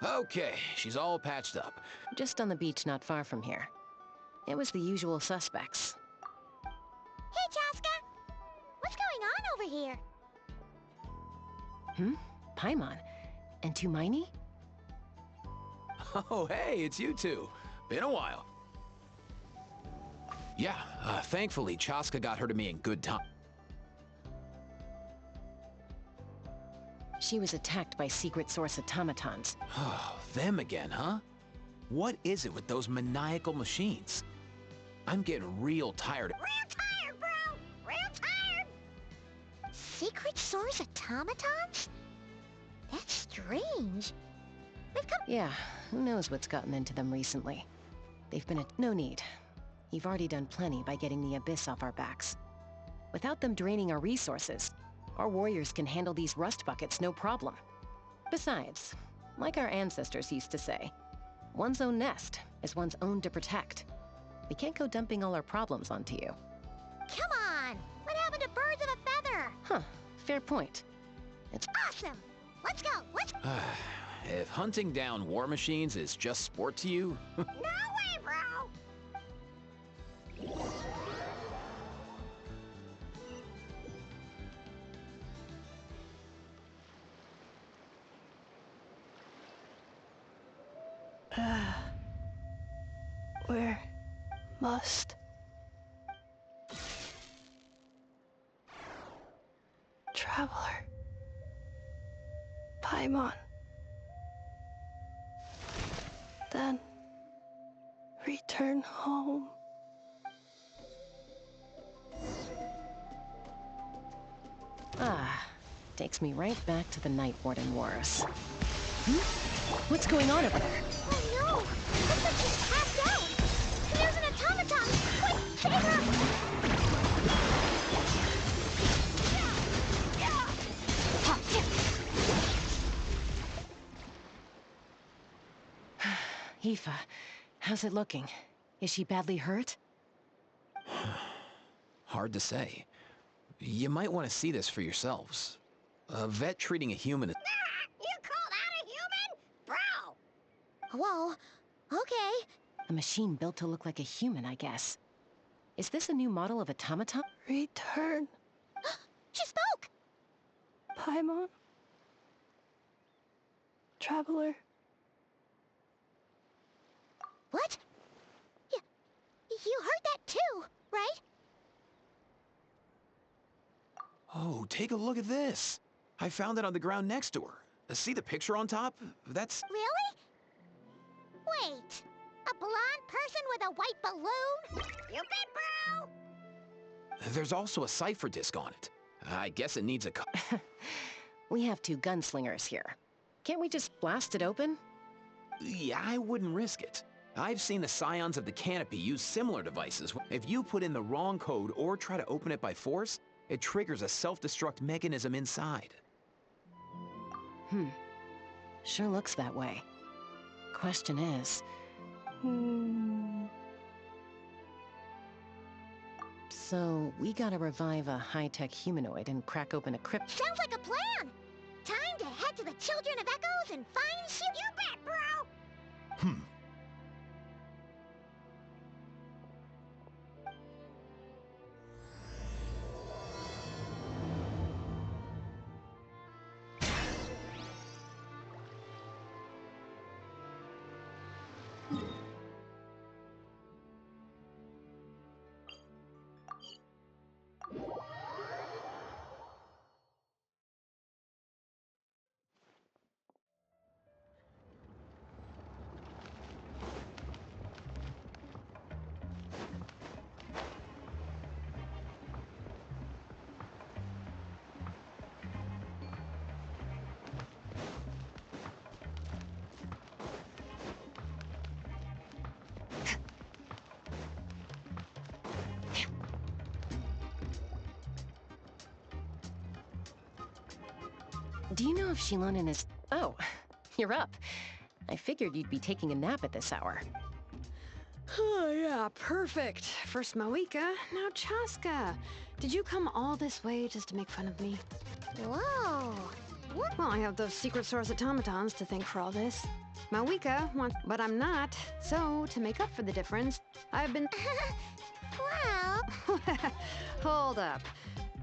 Okay, she's all patched up. Just on the beach not far from here. It was the usual suspects. Hey, Chaska! What's going on over here? Paimon. And Tumaini? Oh, hey, it's you two. Been a while. Yeah, thankfully, Chaska got her to me in good time. She was attacked by secret source automatons. Oh, them again, huh? What is it with those maniacal machines? I'm getting real tired. Real tired, bro! Real tired! Secret source automatons? That's strange. They've come... Yeah, who knows what's gotten into them recently. They've been no need. You've already done plenty by getting the Abyss off our backs. Without them draining our resources, our warriors can handle these rust buckets no problem. Besides, like our ancestors used to say, one's own nest is one's own to protect. We can't go dumping all our problems onto you. Come on! What happened to birds of a feather? Huh, fair point. It's Awesome! Let's go! Let's... If hunting down war machines is just sport to you... No way, bro! Where must traveler Paimon then return home? Takes me right back to the Night Warden Wars. What's going on over there? Oh no! Looks like she's passed out! There's an automaton! Quick, save her! Aoife, how's it looking? Is she badly hurt? Hard to say. You might want to see this for yourselves. A vet treating a human is... You call that a human? Bro! Whoa, okay. A machine built to look like a human, I guess. Is this a new model of automaton? Return She spoke! Paimon? Traveler? What? You heard that too, right? Oh, take a look at this. I found it on the ground next to her. See the picture on top? That's... Really? Wait, a blonde person with a white balloon? You bet, bro! There's also a cipher disc on it. I guess it needs a... We have two gunslingers here. Can't we just blast it open? Yeah, I wouldn't risk it. I've seen the scions of the canopy use similar devices. If you put in the wrong code or try to open it by force, it triggers a self-destruct mechanism inside. Sure looks that way. Question is... So, we gotta revive a high-tech humanoid and crack open a crypt... Sounds like a plan! Time to head to the Children of Echoes and find you. You bet, bro! Do you know if Shilonen is... Oh, you're up. I figured you'd be taking a nap at this hour. Oh, yeah, perfect. First Moika, now Chaska. Did you come all this way just to make fun of me? Whoa, What? Well, I have those secret source automatons to thank for all this. Mawika wants, but I'm not. So, to make up for the difference, I've been... Well... Hold up.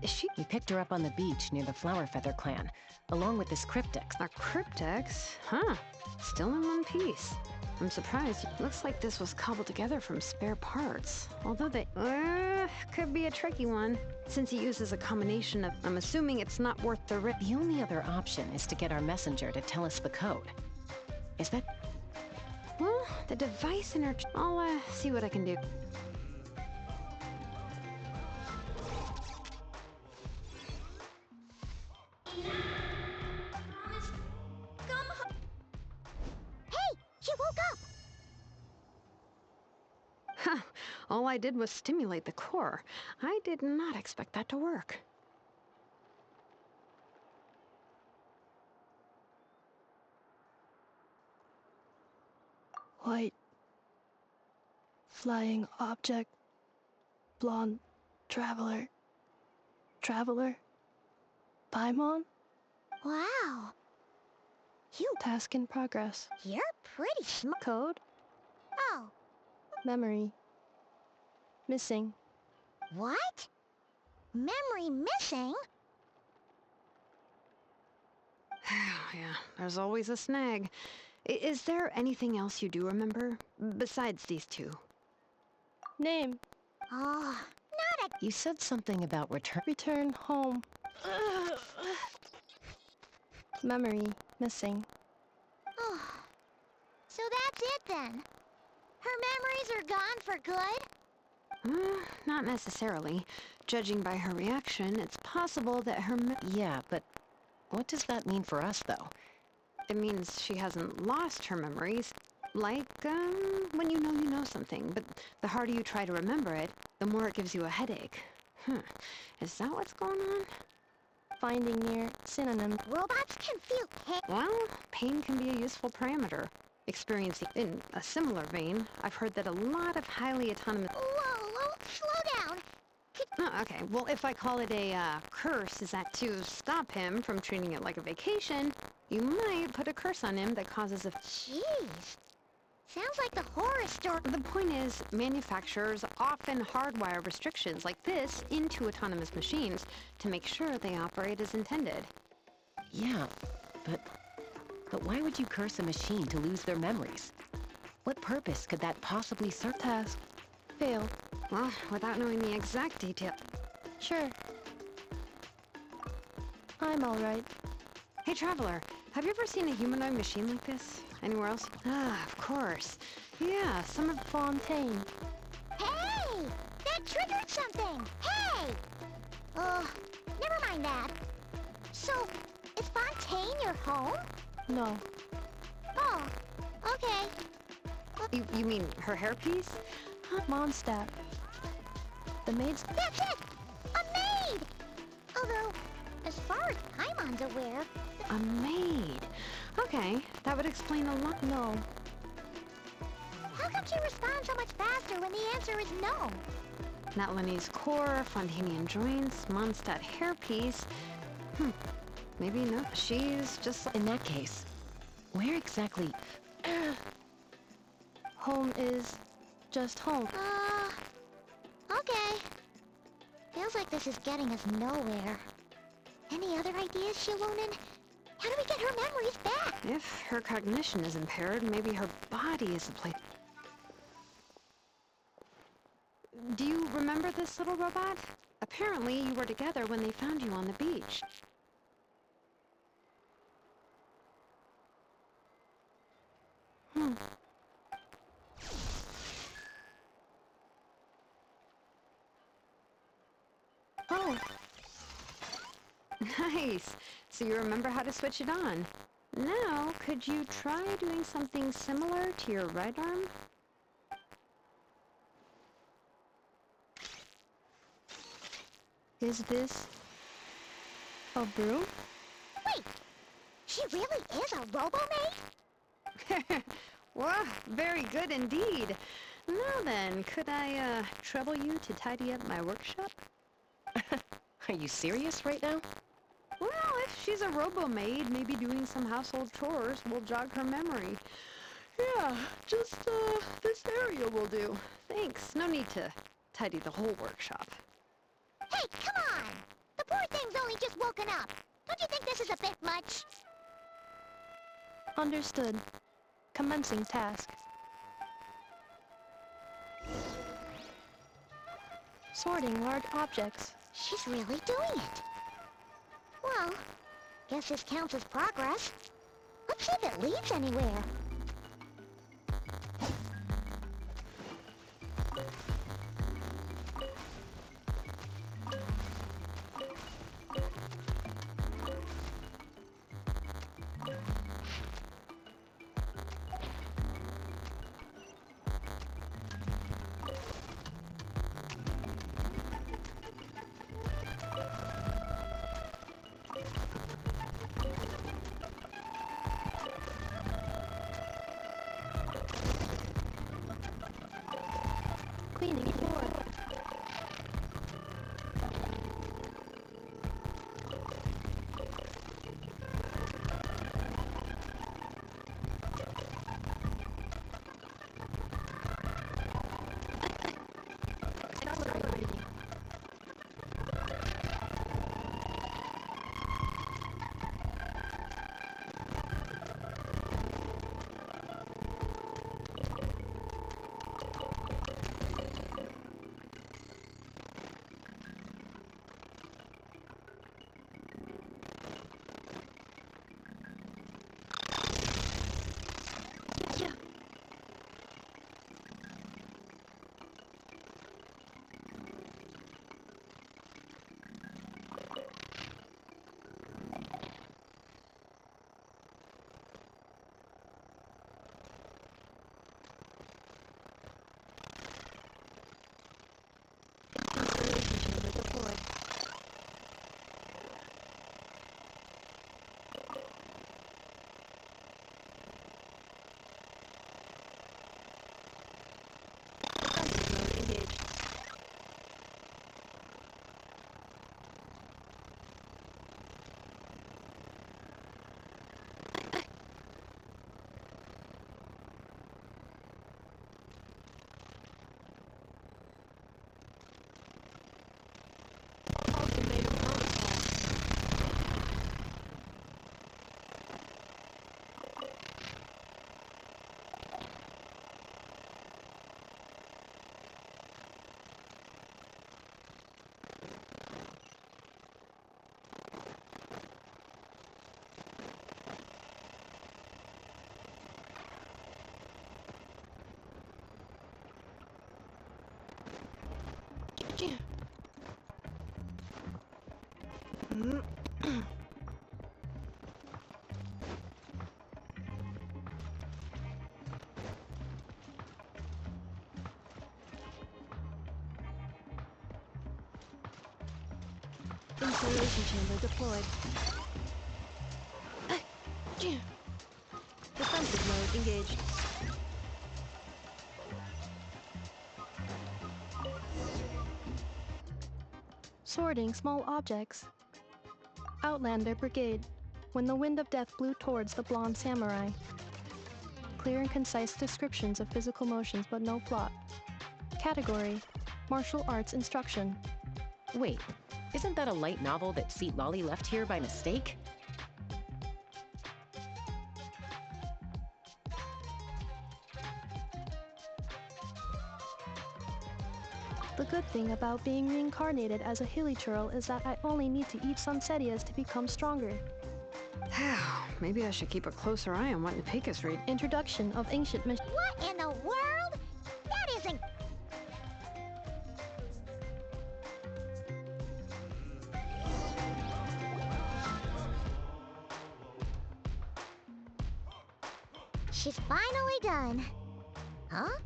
Is she... We picked her up on the beach near the Flower Feather clan, along with this cryptex. A cryptex? Huh. Still in one piece. I'm surprised. Looks like this was cobbled together from spare parts. Although they... could be a tricky one, since it uses a combination of... I'm assuming it's not worth the risk. The only other option is to get our messenger to tell us the code. Is that... Well, the device in her... I'll, see what I can do. Hey! She woke up! Huh. All I did was stimulate the core. I did not expect that to work. White. Flying object. Blonde. Traveler. Traveler. Paimon? Wow. Task in progress. You're pretty smart. Code. Oh, Memory. Missing. what? Memory missing? Yeah, there's always a snag. Is there anything else you do remember, besides these two? Name. Oh, not a... You said something about return... Return home. Memory. Missing. Oh. So that's it then. Her memories are gone for good? Not necessarily. Judging by her reaction, it's possible that her Yeah, but what does that mean for us, though? It means she hasn't lost her memories. Like, when you know something, but the harder you try to remember it, the more it gives you a headache. Is that what's going on? Finding near synonym. Robots can feel pain. Well, pain can be a useful parameter. Experiencing in a similar vein, I've heard that a lot of highly autonomous... Whoa, slow down. Oh, okay. Well, if I call it a curse, is that to stop him from treating it like a vacation, you might put a curse on him that causes a... Jeez. Sounds like the horror story. The point is, manufacturers often hardwire restrictions like this into autonomous machines to make sure they operate as intended. Yeah, but why would you curse a machine to lose their memories? What purpose could that possibly serve? Task. Failed. Well, without knowing the exact detail... Sure. I'm alright. Hey, Traveler, have you ever seen a humanoid machine like this? Anywhere else? Ah, of course. Yeah, some of... Fontaine. Hey! That triggered something! Hey! Never mind that. So, is Fontaine your home? No. Oh, okay. You mean her hairpiece? Mondstadt. The maid's... That's it! A maid! Although, as far as Paimon's aware... A maid. Okay, that would explain a lot. No. How come she responds so much faster when the answer is no? Natlanese core, Fontanian joints, Mondstadt hairpiece. Maybe no. She's just... In that case, where exactly... Home is just home. Okay. Feels like this is getting us nowhere. Any other ideas, Shilonen? How do we get her memories back? If her cognition is impaired, maybe her body is the place. Do you remember this little robot? Apparently, you were together when they found you on the beach. Oh. Nice. So you remember how to switch it on. Now, could you try doing something similar to your right arm? Is this... a broom? Wait! She really is a robo-maid? Well, very good indeed. Now then, could I, trouble you to tidy up my workshop? Are you serious right now? Well, if she's a robo-maid. Maybe doing some household chores will jog her memory. Yeah, just, this area will do. Thanks. No need to tidy the whole workshop. Hey, come on! The poor thing's only just woken up. Don't you think this is a bit much? Understood. Commencing task. Sorting large objects. She's really doing it. Well, guess this counts as progress. Let's see if it leads anywhere. Cleaning floor. Accelerating. Yeah. Installation chamber deployed. Defensive mode engaged. Ultimatum protocol. Yeah. Installation chamber deployed. Yeah. Defensive mode engaged. Sorting small objects. Outlander Brigade. When the wind of death blew towards the blonde samurai. Clear and concise descriptions of physical motions but no plot. Category: Martial Arts Instruction. Wait, isn't that a light novel that Seat Lolly left here by mistake? The good thing about being reincarnated as a hilly churl is that I only need to eat sunsetias to become stronger. Maybe I should keep a closer eye on what Nepeka's read. Introduction of ancient What in the world? That isn't... She's finally done. Huh?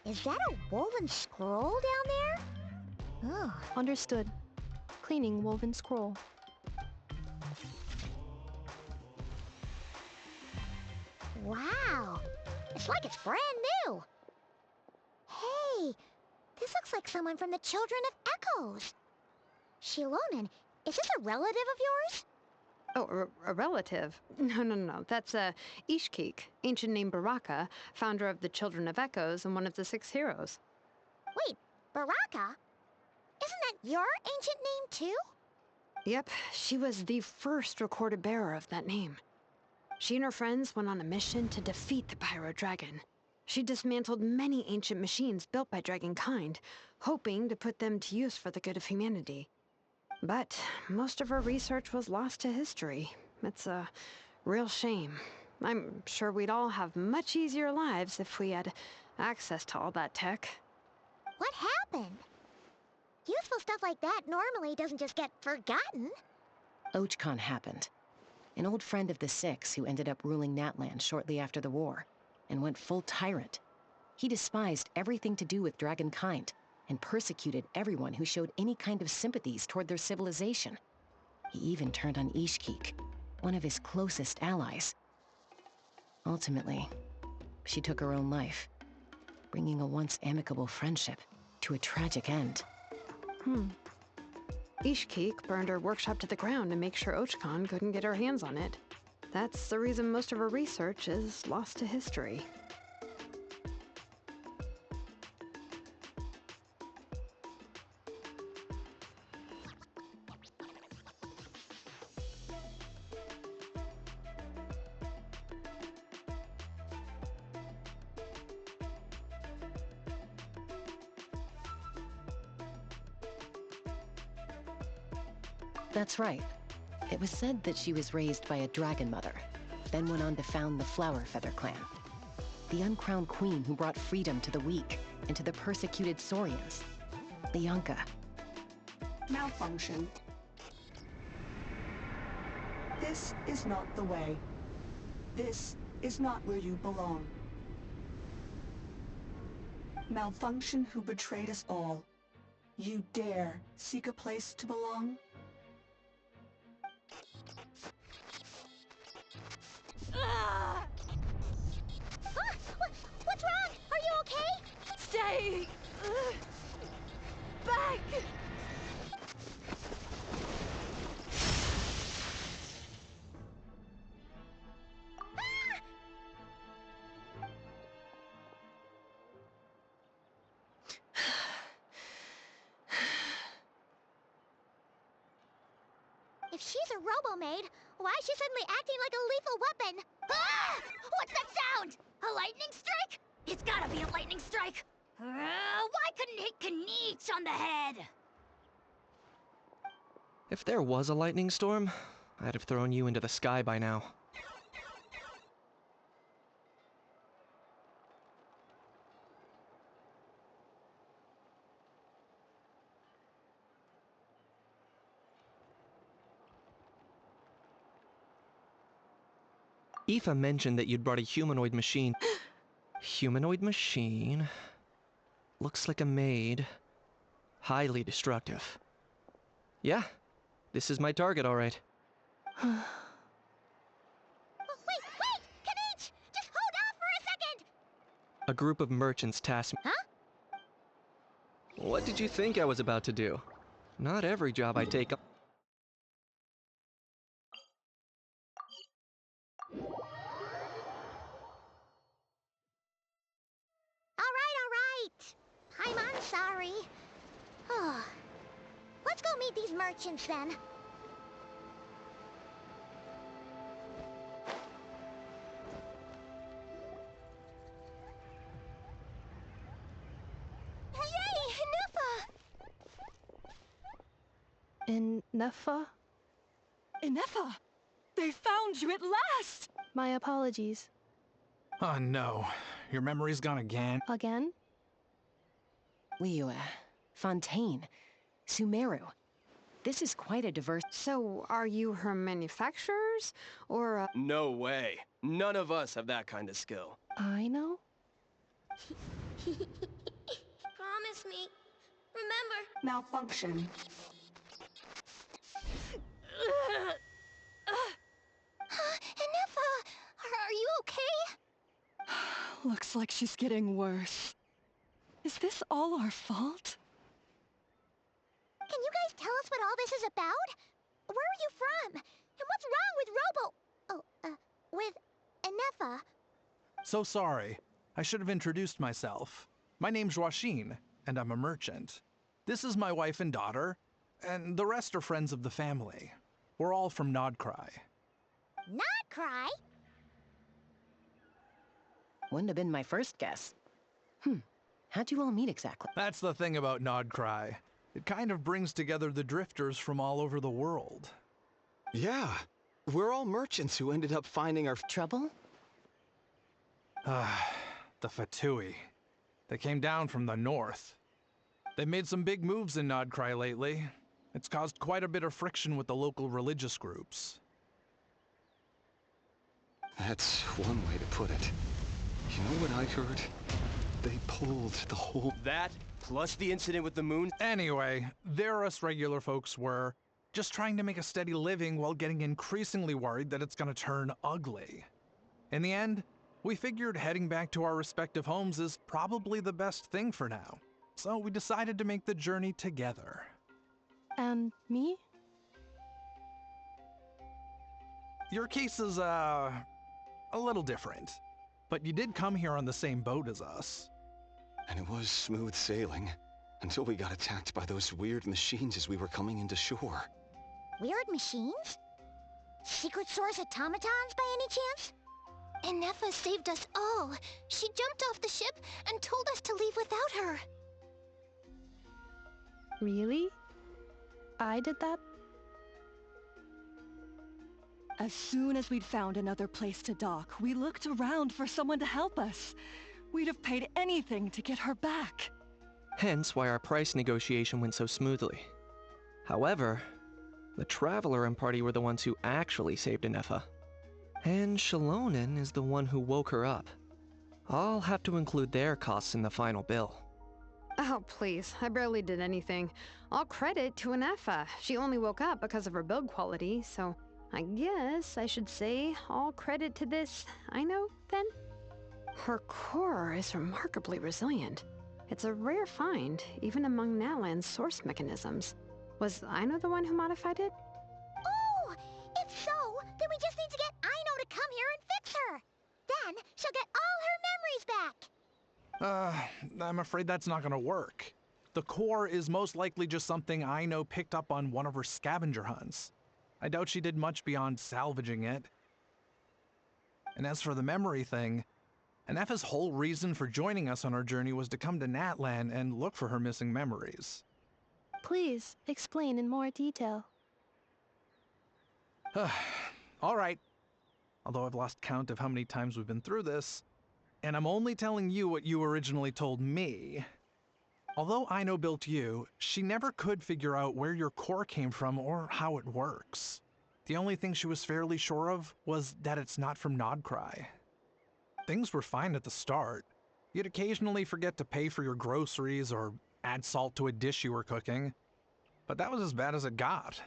Is that a woven scroll down there? Oh. Understood. Cleaning woven scroll. Wow. It's like it's brand new. Hey, this looks like someone from the Children of Echoes. Shilonen, is this a relative of yours? Oh, a relative? No. That's Ishkik, ancient name Baraka, founder of the Children of Echoes and one of the 6 heroes. Wait, Baraka? Isn't that your ancient name too? Yep, she was the first recorded bearer of that name. She and her friends went on a mission to defeat the Pyro Dragon. She dismantled many ancient machines built by Dragonkind, hoping to put them to use for the good of humanity. But most of her research was lost to history. It's a real shame. I'm sure we'd all have much easier lives if we had access to all that tech. What happened? Useful stuff like that normally doesn't just get forgotten. Ochkon happened. An old friend of the 6 who ended up ruling Natlan shortly after the war, and went full tyrant. He despised everything to do with Dragonkind, and persecuted everyone who showed any kind of sympathies toward their civilization. He even turned on Ishkik, one of his closest allies. Ultimately, she took her own life, bringing a once amicable friendship to a tragic end. Ishkik burned her workshop to the ground to make sure Ochkon couldn't get her hands on it. That's the reason most of her research is lost to history. That's right. It was said that she was raised by a dragon mother, then went on to found the Flower Feather clan. The uncrowned queen who brought freedom to the weak and to the persecuted Saurians. The Yunka. Malfunction. This is not the way. This is not where you belong. Malfunction who betrayed us all. You dare seek a place to belong? What's wrong? Are you okay? Stay! Back! If she's a robo-maid, why is she suddenly acting like a lethal weapon? Ah! What's that sound? A lightning strike? It's gotta be a lightning strike! Why couldn't it hit Kniech on the head? If there was a lightning storm, I'd have thrown you into the sky by now. INEFFA mentioned that you'd brought a humanoid machine. Humanoid machine? Looks like a maid. Highly destructive. Yeah, this is my target, all right. Oh, wait! Kniech! Just hold off for a second! A group of merchants tasked me. Huh? What did you think I was about to do? Not every job I take up. All right. I'm sorry. Oh. Let's go meet these merchants then. Yay! INEFFA? INEFFA! They found you at last! My apologies. Oh no, your memory's gone again. Again? Liyue, Fontaine, Sumeru. This is quite a diverse... So, are you her manufacturers? Or, No way. None of us have that kind of skill. I know? Promise me. Remember. Malfunction. INEFFA! Are you okay? Looks like she's getting worse. Is this all our fault? Can you guys tell us what all this is about? Where are you from? And what's wrong with INEFFA. So sorry. I should have introduced myself. My name's Joachine, and I'm a merchant. This is my wife and daughter, and the rest are friends of the family. We're all from Nodcry. Not cry? Wouldn't have been my first guess. How'd you all meet exactly? That's the thing about Nodcry. It kind of brings together the drifters from all over the world. Yeah, we're all merchants who ended up finding our... Trouble? The Fatui. They came down from the north. They made some big moves in Nodcry lately. It's caused quite a bit of friction with the local religious groups. That's one way to put it. You know what I heard? They pulled the whole... That, plus the incident with the moon... Anyway, there us regular folks were, just trying to make a steady living while getting increasingly worried that it's gonna turn ugly. In the end, we figured heading back to our respective homes is probably the best thing for now. So we decided to make the journey together. And me? Your case is, a little different. But you did come here on the same boat as us. And it was smooth sailing, until we got attacked by those weird machines as we were coming into shore. Weird machines? Secret source automatons by any chance? INEFFA saved us all. She jumped off the ship and told us to leave without her. Really? I did that? As soon as we'd found another place to dock, we looked around for someone to help us. We'd have paid anything to get her back. Hence why our price negotiation went so smoothly. However, the Traveler and party were the ones who actually saved INEFFA. And Shalonen is the one who woke her up. I'll have to include their costs in the final bill. Oh, please. I barely did anything. All credit to INEFFA. She only woke up because of her build quality, so I guess I should say all credit to this Aino, then? Her core is remarkably resilient. It's a rare find, even among Natlan's source mechanisms. Was Aino the one who modified it? Oh! If so, then we just need to get Aino to come here and fix her! Then she'll get all her memories back! I'm afraid that's not gonna work. The core is most likely just something Aino picked up on one of her scavenger hunts. I doubt she did much beyond salvaging it. And as for the memory thing, INEFFA's whole reason for joining us on our journey was to come to Natlan and look for her missing memories. Please, explain in more detail. All right. Although I've lost count of how many times we've been through this, and I'm only telling you what you originally told me. Although Aino built you, she never could figure out where your core came from or how it works. The only thing she was fairly sure of was that it's not from Nodcry. Things were fine at the start. You'd occasionally forget to pay for your groceries or add salt to a dish you were cooking. But that was as bad as it got.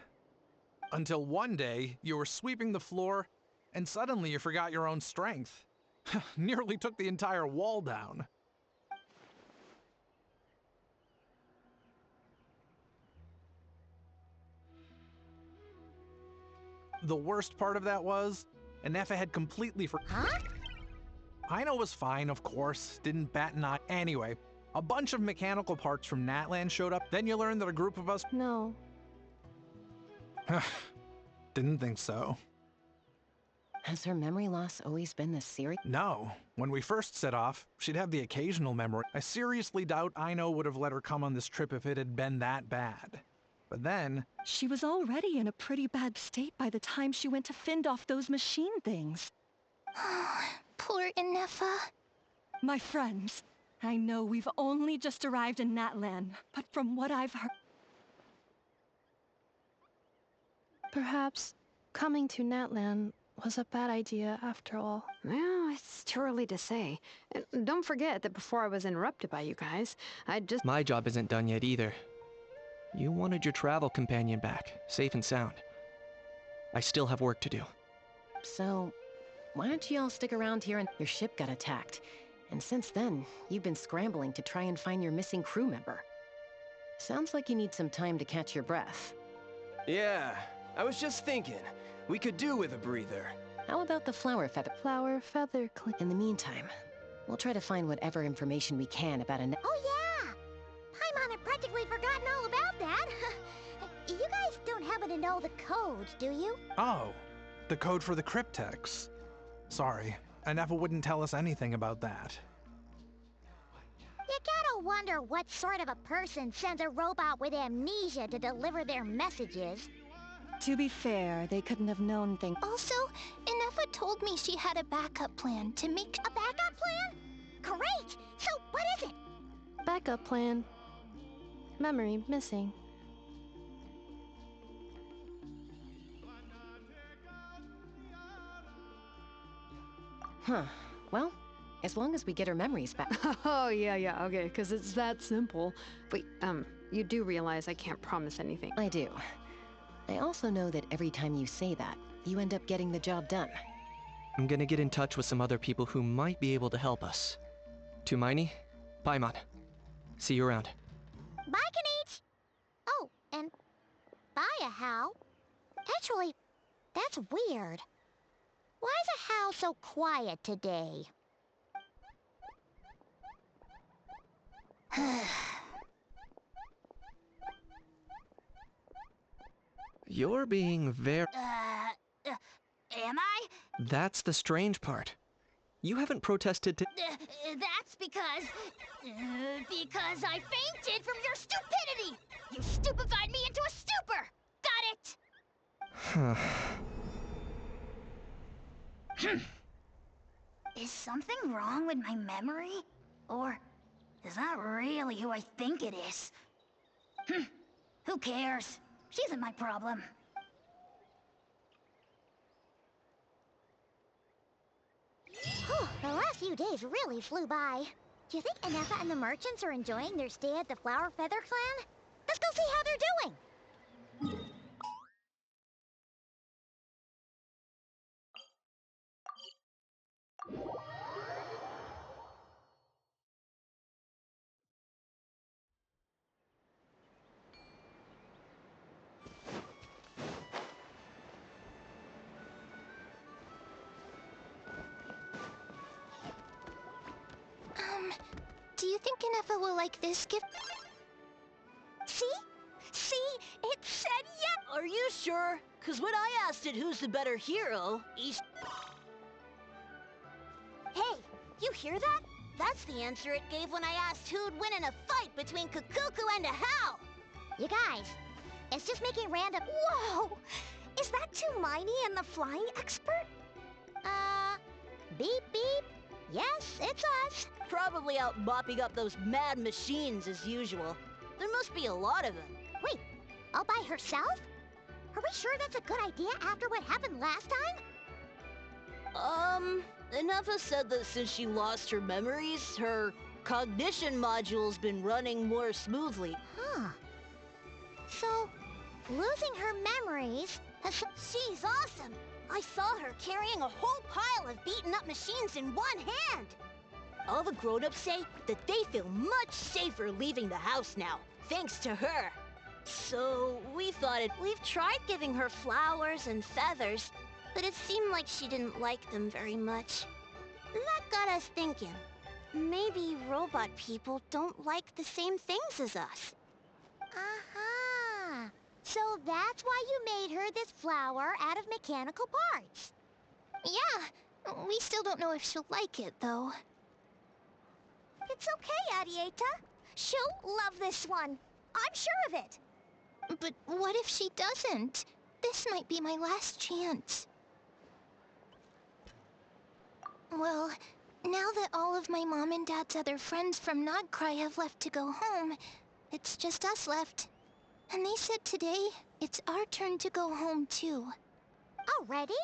Until one day, you were sweeping the floor, and suddenly you forgot your own strength. Nearly took the entire wall down. The worst part of that was, INEFFA had completely Huh? Aino was fine, of course, didn't bat an eye. Anyway, a bunch of mechanical parts from Natlan showed up, then you learned that a group of us... No. Didn't think so. Has her memory loss always been this serious? No. When we first set off, she'd have the occasional memory. I seriously doubt Aino would have let her come on this trip if it had been that bad. But then... She was already in a pretty bad state by the time she went to fend off those machine things. Poor INEFFA. My friends, I know we've only just arrived in Natlan, but from what I've heard... Perhaps coming to Natlan was a bad idea after all. Well, it's too early to say. And don't forget that before I was interrupted by you guys, I just... My job isn't done yet either. You wanted your travel companion back, safe and sound. I still have work to do. So, why don't you all stick around here and... Your ship got attacked, and since then, you've been scrambling to try and find your missing crew member. Sounds like you need some time to catch your breath. Yeah, I was just thinking. We could do with a breather. How about the flower feather? Flower feather clip. In the meantime, we'll try to find whatever information we can about an... Oh yeah! Paimon had practically forgotten all about that. You guys don't happen to know the code, do you? Oh, the code for the cryptex. Sorry, INEFFA wouldn't tell us anything about that. You gotta wonder what sort of a person sends a robot with amnesia to deliver their messages. To be fair, they couldn't have known things. Also, INEFFA told me she had a backup plan to make... A backup plan? Great! So, what is it? Backup plan. Memory missing. Huh. Well, as long as we get her memories back. Oh, yeah, okay, because it's that simple. Wait, you do realize I can't promise anything. I do. I also know that every time you say that, you end up getting the job done. I'm gonna get in touch with some other people who might be able to help us. Tumaini, Paimon. See you around. Bye, Kanich! Oh, and bye, How. Actually, that's weird. Why is a How so quiet today? You're being very... Am I? That's the strange part. You haven't protested to... That's because I fainted from your stupidity! You stupefied me into a stupor! Got it? Is something wrong with my memory? Or is that really who I think it is? Who cares? She isn't my problem. The last few days really flew by. Do you think INEFFA and the merchants are enjoying their stay at the Flower Feather Clan? Let's go see how they're doing! Do you think INEFFA will like this gift? See? See? It said yes! Are you sure? Cause when I asked it who's the better hero, Hey, you hear that? that's the answer it gave when I asked who'd win in a fight between Kukuku and a How. You guys, it's just making random... Whoa! Is that Tumaini and the flying expert? Beep beep. Yes, it's us. Probably out mopping up those mad machines as usual. There must be a lot of them. Wait, all by herself? Are we sure that's a good idea after what happened last time? INEFFA said that since she lost her memories, her cognition module's been running more smoothly. Huh. So, losing her memories has... She's awesome! I saw her carrying a whole pile of beaten-up machines in one hand! All the grown-ups say that they feel much safer leaving the house now, thanks to her. So, we've tried giving her flowers and feathers, but it seemed like she didn't like them very much. That got us thinking. Maybe robot people don't like the same things as us. Uh-huh. So that's why you made her this flower out of mechanical parts. Yeah, we still don't know if she'll like it, though. It's okay, Arieta. She'll love this one. I'm sure of it. But what if she doesn't? This might be my last chance. Well, now that all of my mom and dad's other friends from Nodcry have left to go home, it's just us left. And they said today, it's our turn to go home too. Already?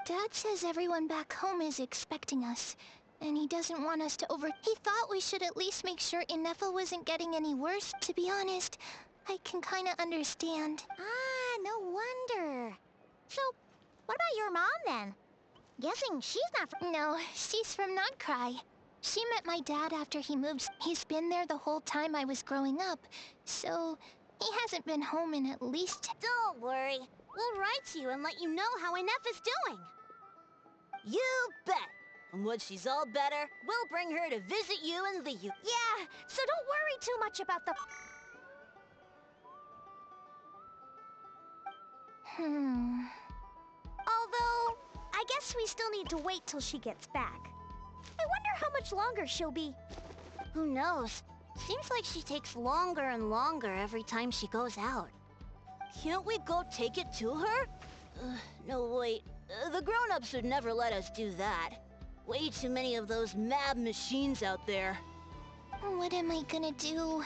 Dad says everyone back home is expecting us, and he doesn't want us to He thought we should at least make sure INEFFA wasn't getting any worse. To be honest, I can kinda understand. Ah, no wonder. So, what about your mom then? Guessing she's not from... No, she's from Nodcry. She met my dad after he moved. He's been there the whole time I was growing up, so he hasn't been home in at least... Don't worry. We'll write to you and let you know how INEFFA's doing. You bet. And when she's all better, we'll bring her to visit you in the Yeah, so don't worry too much about the... Although, I guess we still need to wait till she gets back. I wonder how much longer she'll be. Who knows? Seems like she takes longer and longer every time she goes out. Can't we go take it to her? No, wait. The grown-ups would never let us do that. Way too many of those mad machines out there. What am I gonna do?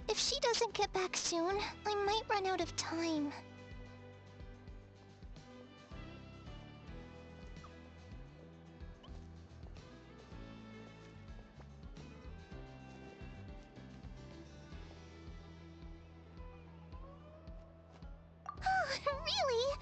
If she doesn't get back soon, I might run out of time. Really?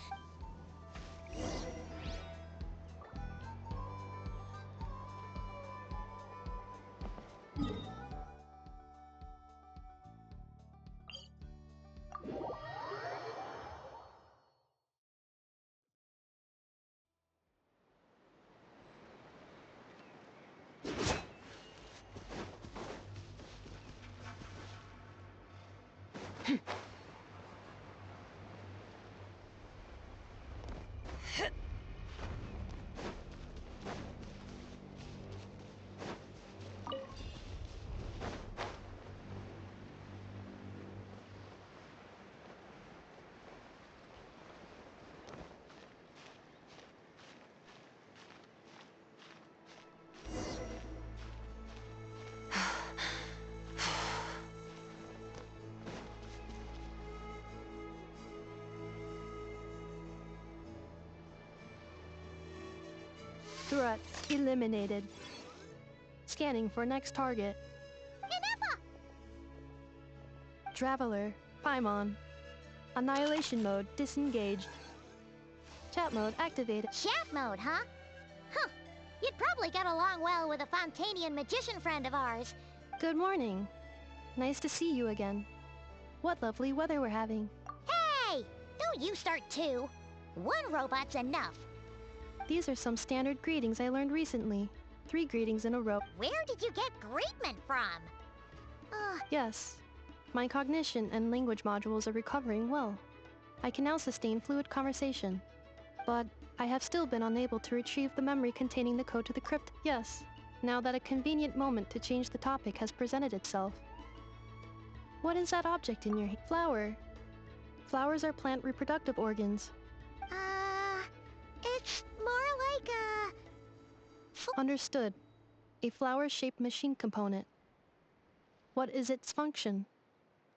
Threat eliminated. Scanning for next target. INEFFA! Traveler, Paimon. Annihilation mode disengaged. Chat mode activated. Chat mode, huh? Huh. You'd probably get along well with a Fontanian magician friend of ours. Good morning. Nice to see you again. What lovely weather we're having. Hey! Don't you start too. One robot's enough. These are some standard greetings I learned recently. 3 greetings in a row. Where did you get greetment from? Yes. My cognition and language modules are recovering well. I can now sustain fluid conversation. But I have still been unable to retrieve the memory containing the code to the crypt. Yes. Now that a convenient moment to change the topic has presented itself. What is that object in your hand? Flower. Flowers are plant reproductive organs. It's more like a... Understood. A flower-shaped machine component. What is its function?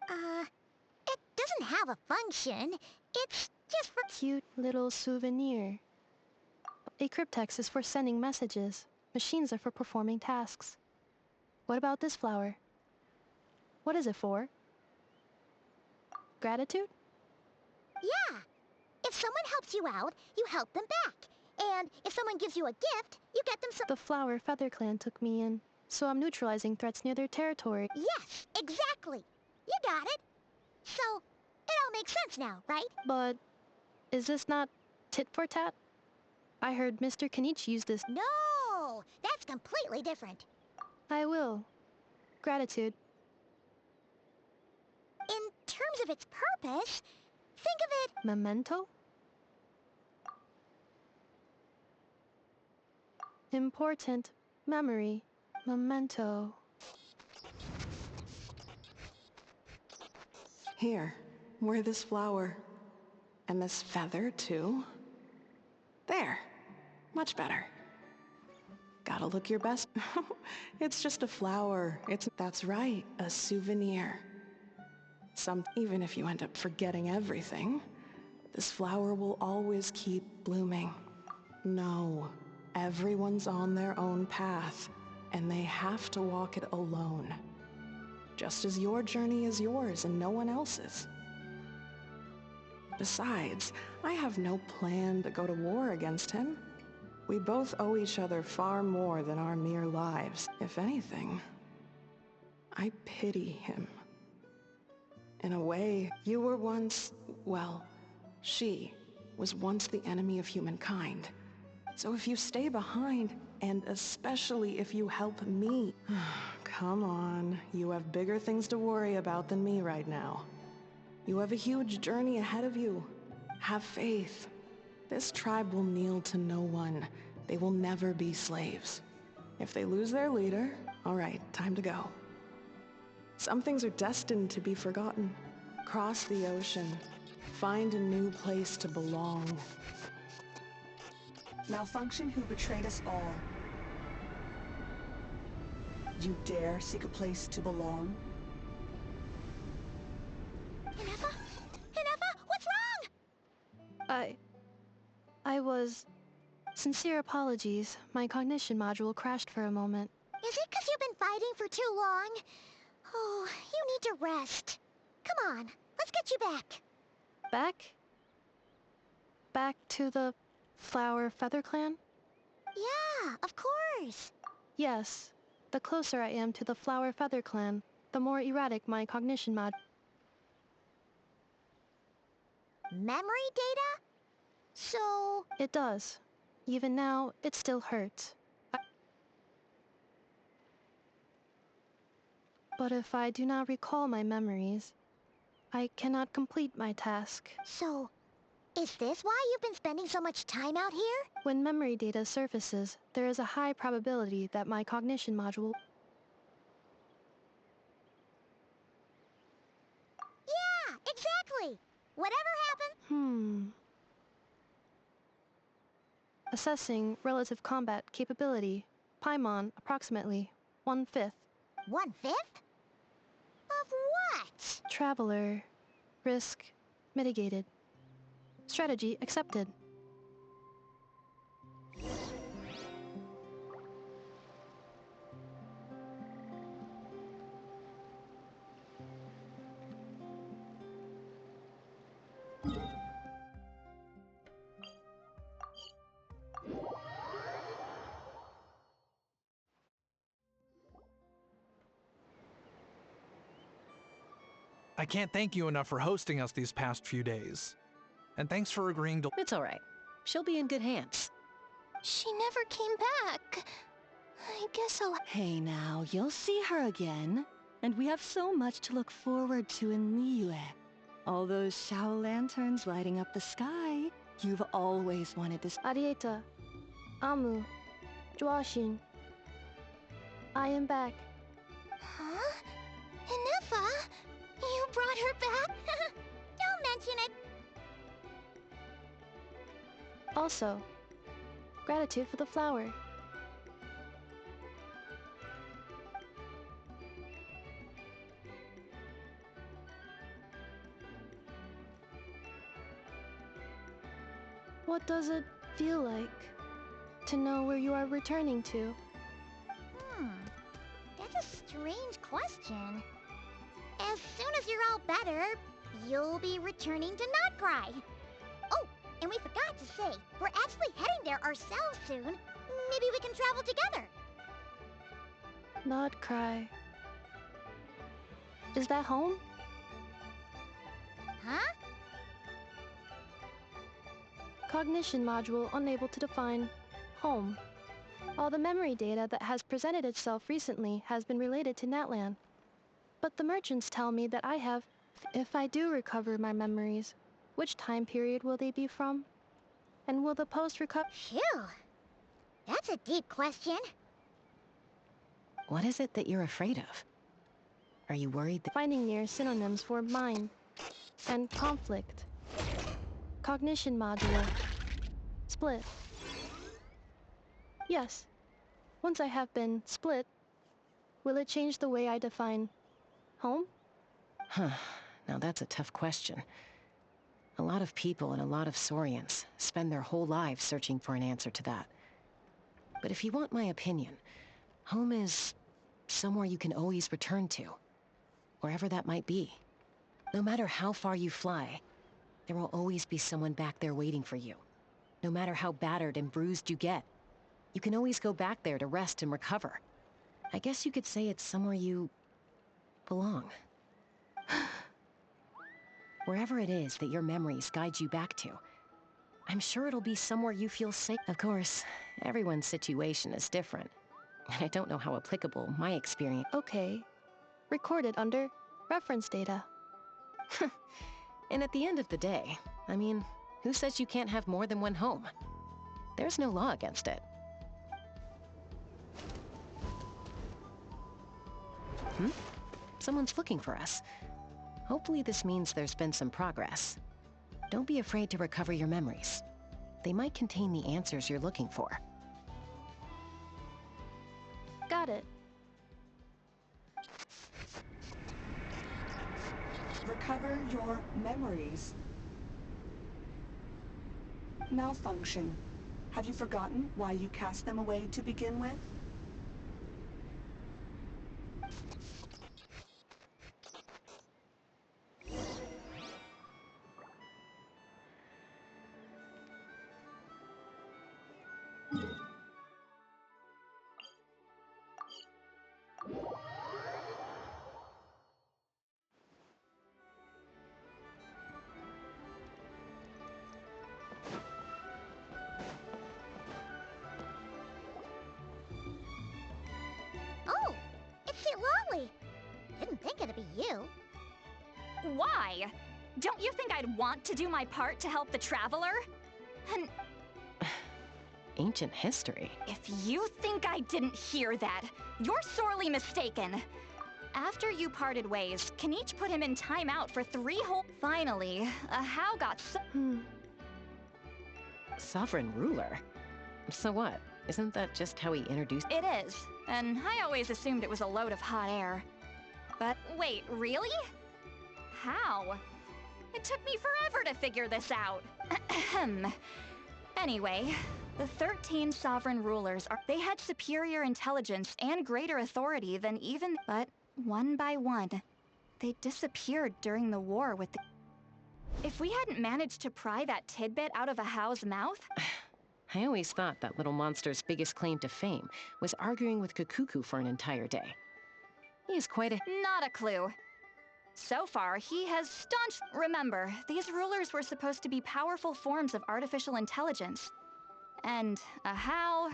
It doesn't have a function. It's just for... Cute little souvenir. A cryptex is for sending messages. Machines are for performing tasks. What about this flower? What is it for? Gratitude? Yeah. If someone helps you out, you help them back. And if someone gives you a gift, you get them some... The Flower Feather Clan took me in, so I'm neutralizing threats near their territory. Yes, exactly. You got it. So, it all makes sense now, right? But is this not tit for tat? I heard Mr. Kenichi use this. No, that's completely different. I will. Gratitude. In terms of its purpose, think of it... Memento? Important memory. Memento. Here, wear this flower. And this feather, too. There. Much better. Gotta look your best. It's just a flower. That's right, a souvenir. Even if you end up forgetting everything, this flower will always keep blooming. No, everyone's on their own path, and they have to walk it alone. Just as your journey is yours and no one else's. Besides, I have no plan to go to war against him. We both owe each other far more than our mere lives. If anything, I pity him. In a way, you were once, well, she was once the enemy of humankind. So if you stay behind, and especially if you help me... Come on, you have bigger things to worry about than me right now. You have a huge journey ahead of you. Have faith. This tribe will kneel to no one. They will never be slaves. If they lose their leader, all right, time to go. Some things are destined to be forgotten. Cross the ocean. Find a new place to belong. Malfunction who betrayed us all. You dare seek a place to belong? INEFFA? INEFFA, what's wrong? I was... Sincere apologies. My cognition module crashed for a moment. Is it 'cause you've been fighting for too long? Oh, you need to rest. Come on, let's get you back. Back? Back to the Flower Feather Clan? Yeah, of course. Yes. The closer I am to the Flower Feather Clan, the more erratic my cognition mod... Memory data? So... It does. Even now, it still hurts. But if I do not recall my memories, I cannot complete my task. So, is this why you've been spending so much time out here? When memory data surfaces, there is a high probability that my cognition module... Yeah, exactly! Whatever happened... Assessing relative combat capability. Paimon, approximately 1/5. 1/5? Of what? Traveler. Risk mitigated. Strategy accepted. I can't thank you enough for hosting us these past few days. And thanks for agreeing to... It's all right. She'll be in good hands. She never came back. I guess I'll... Hey now, you'll see her again. And we have so much to look forward to in Liyue. All those Shao lanterns lighting up the sky. You've always wanted to... Arieta. Amu. Joashin. I am back. Huh? INEFFA? You brought her back? Don't mention it. Also, gratitude for the flower. What does it feel like to know where you are returning to? That's a strange question. As soon as you're all better, you'll be returning to Not Cry. Oh, and we forgot to say, we're actually heading there ourselves soon. Maybe we can travel together. Not cry. Is that home? Huh? Cognition module unable to define home. All the memory data that has presented itself recently has been related to Natlan. But the merchants tell me that I have... If I do recover my memories, which time period will they be from? And will the post-recover... Phew. That's a deep question. What is it that you're afraid of? Are you worried that... Finding near synonyms for mind and conflict. Cognition module. Split. Yes. Once I have been split, will it change the way I define home? Huh. Now that's a tough question. A lot of people and a lot of Saurians spend their whole lives searching for an answer to that. But if you want my opinion, home is somewhere you can always return to, wherever that might be. No matter how far you fly, there will always be someone back there waiting for you. No matter how battered and bruised you get, you can always go back there to rest and recover. I guess you could say it's somewhere you belong. Wherever it is that your memories guide you back to, I'm sure it'll be somewhere you feel safe. Of course, everyone's situation is different. And I don't know how applicable my experience. Okay. Recorded under reference data. And at the end of the day, I mean, who says you can't have more than one home? There's no law against it. Someone's looking for us. Hopefully this means there's been some progress. Don't be afraid to recover your memories. They might contain the answers you're looking for. Got it. Recover your memories. Malfunction. Have you forgotten why you cast them away to begin with? Oh, it's Lolly. Didn't think it'd be you. Why? Don't you think I'd want to do my part to help the traveler? And Ancient history. if you think I didn't hear that, you're sorely mistaken. After you parted ways, Kenichi put him in timeout for 3 whole— Finally, How got so— Sovereign ruler? So what? Isn't that just how he introduced— It is, and I always assumed it was a load of hot air. But wait, really? How? It took me forever to figure this out. Anyway, the 13 sovereign rulers they had superior intelligence and greater authority than even— But one by one, they disappeared during the war with the— If we hadn't managed to pry that tidbit out of How's mouth— I always thought that little monster's biggest claim to fame was arguing with Kakuku for an entire day. He is quite a— Not a clue. So far, he has staunch— Remember, these rulers were supposed to be powerful forms of artificial intelligence. And How—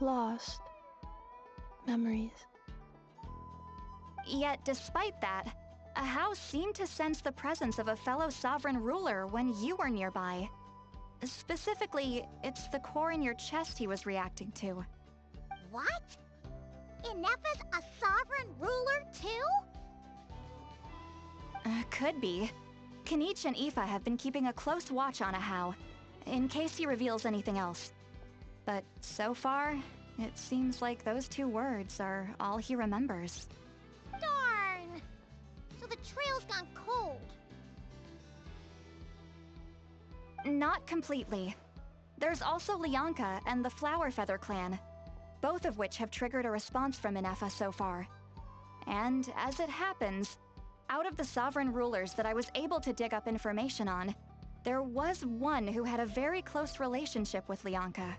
Lost. Memories. Yet despite that, How seemed to sense the presence of a fellow sovereign ruler when you were nearby. Specifically, it's the core in your chest he was reacting to. What? INEFFA's a sovereign ruler too? Could be. Kenichi and INEFFA have been keeping a close watch on How, in case he reveals anything else. But so far, it seems like those 2 words are all he remembers. Darn! So the trail's gone cold. Not completely. There's also Lianka and the Flower Feather clan, both of which have triggered a response from INEFFA so far. And as it happens, out of the sovereign rulers that I was able to dig up information on, there was one who had a very close relationship with Lianka.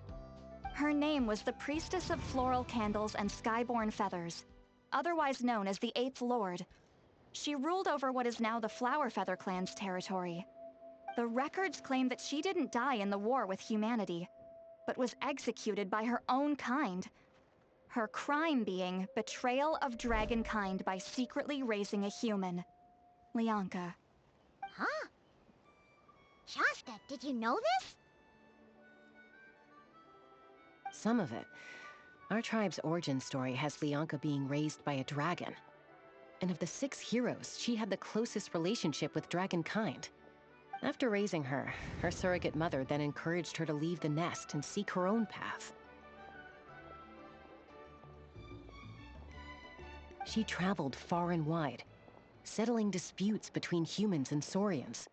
Her name was the Priestess of Floral Candles and Skyborn Feathers, otherwise known as the 8th Lord. She ruled over what is now the Flower Feather clan's territory. The records claim that she didn't die in the war with humanity, but was executed by her own kind. Her crime being betrayal of dragonkind by secretly raising a human. Lianka. Huh? Shasta, did you know this? Some of it. Our tribe's origin story has Lianka being raised by a dragon. And of the 6 heroes, she had the closest relationship with dragonkind. After raising her, her surrogate mother then encouraged her to leave the nest and seek her own path. She traveled far and wide, settling disputes between humans and Saurians.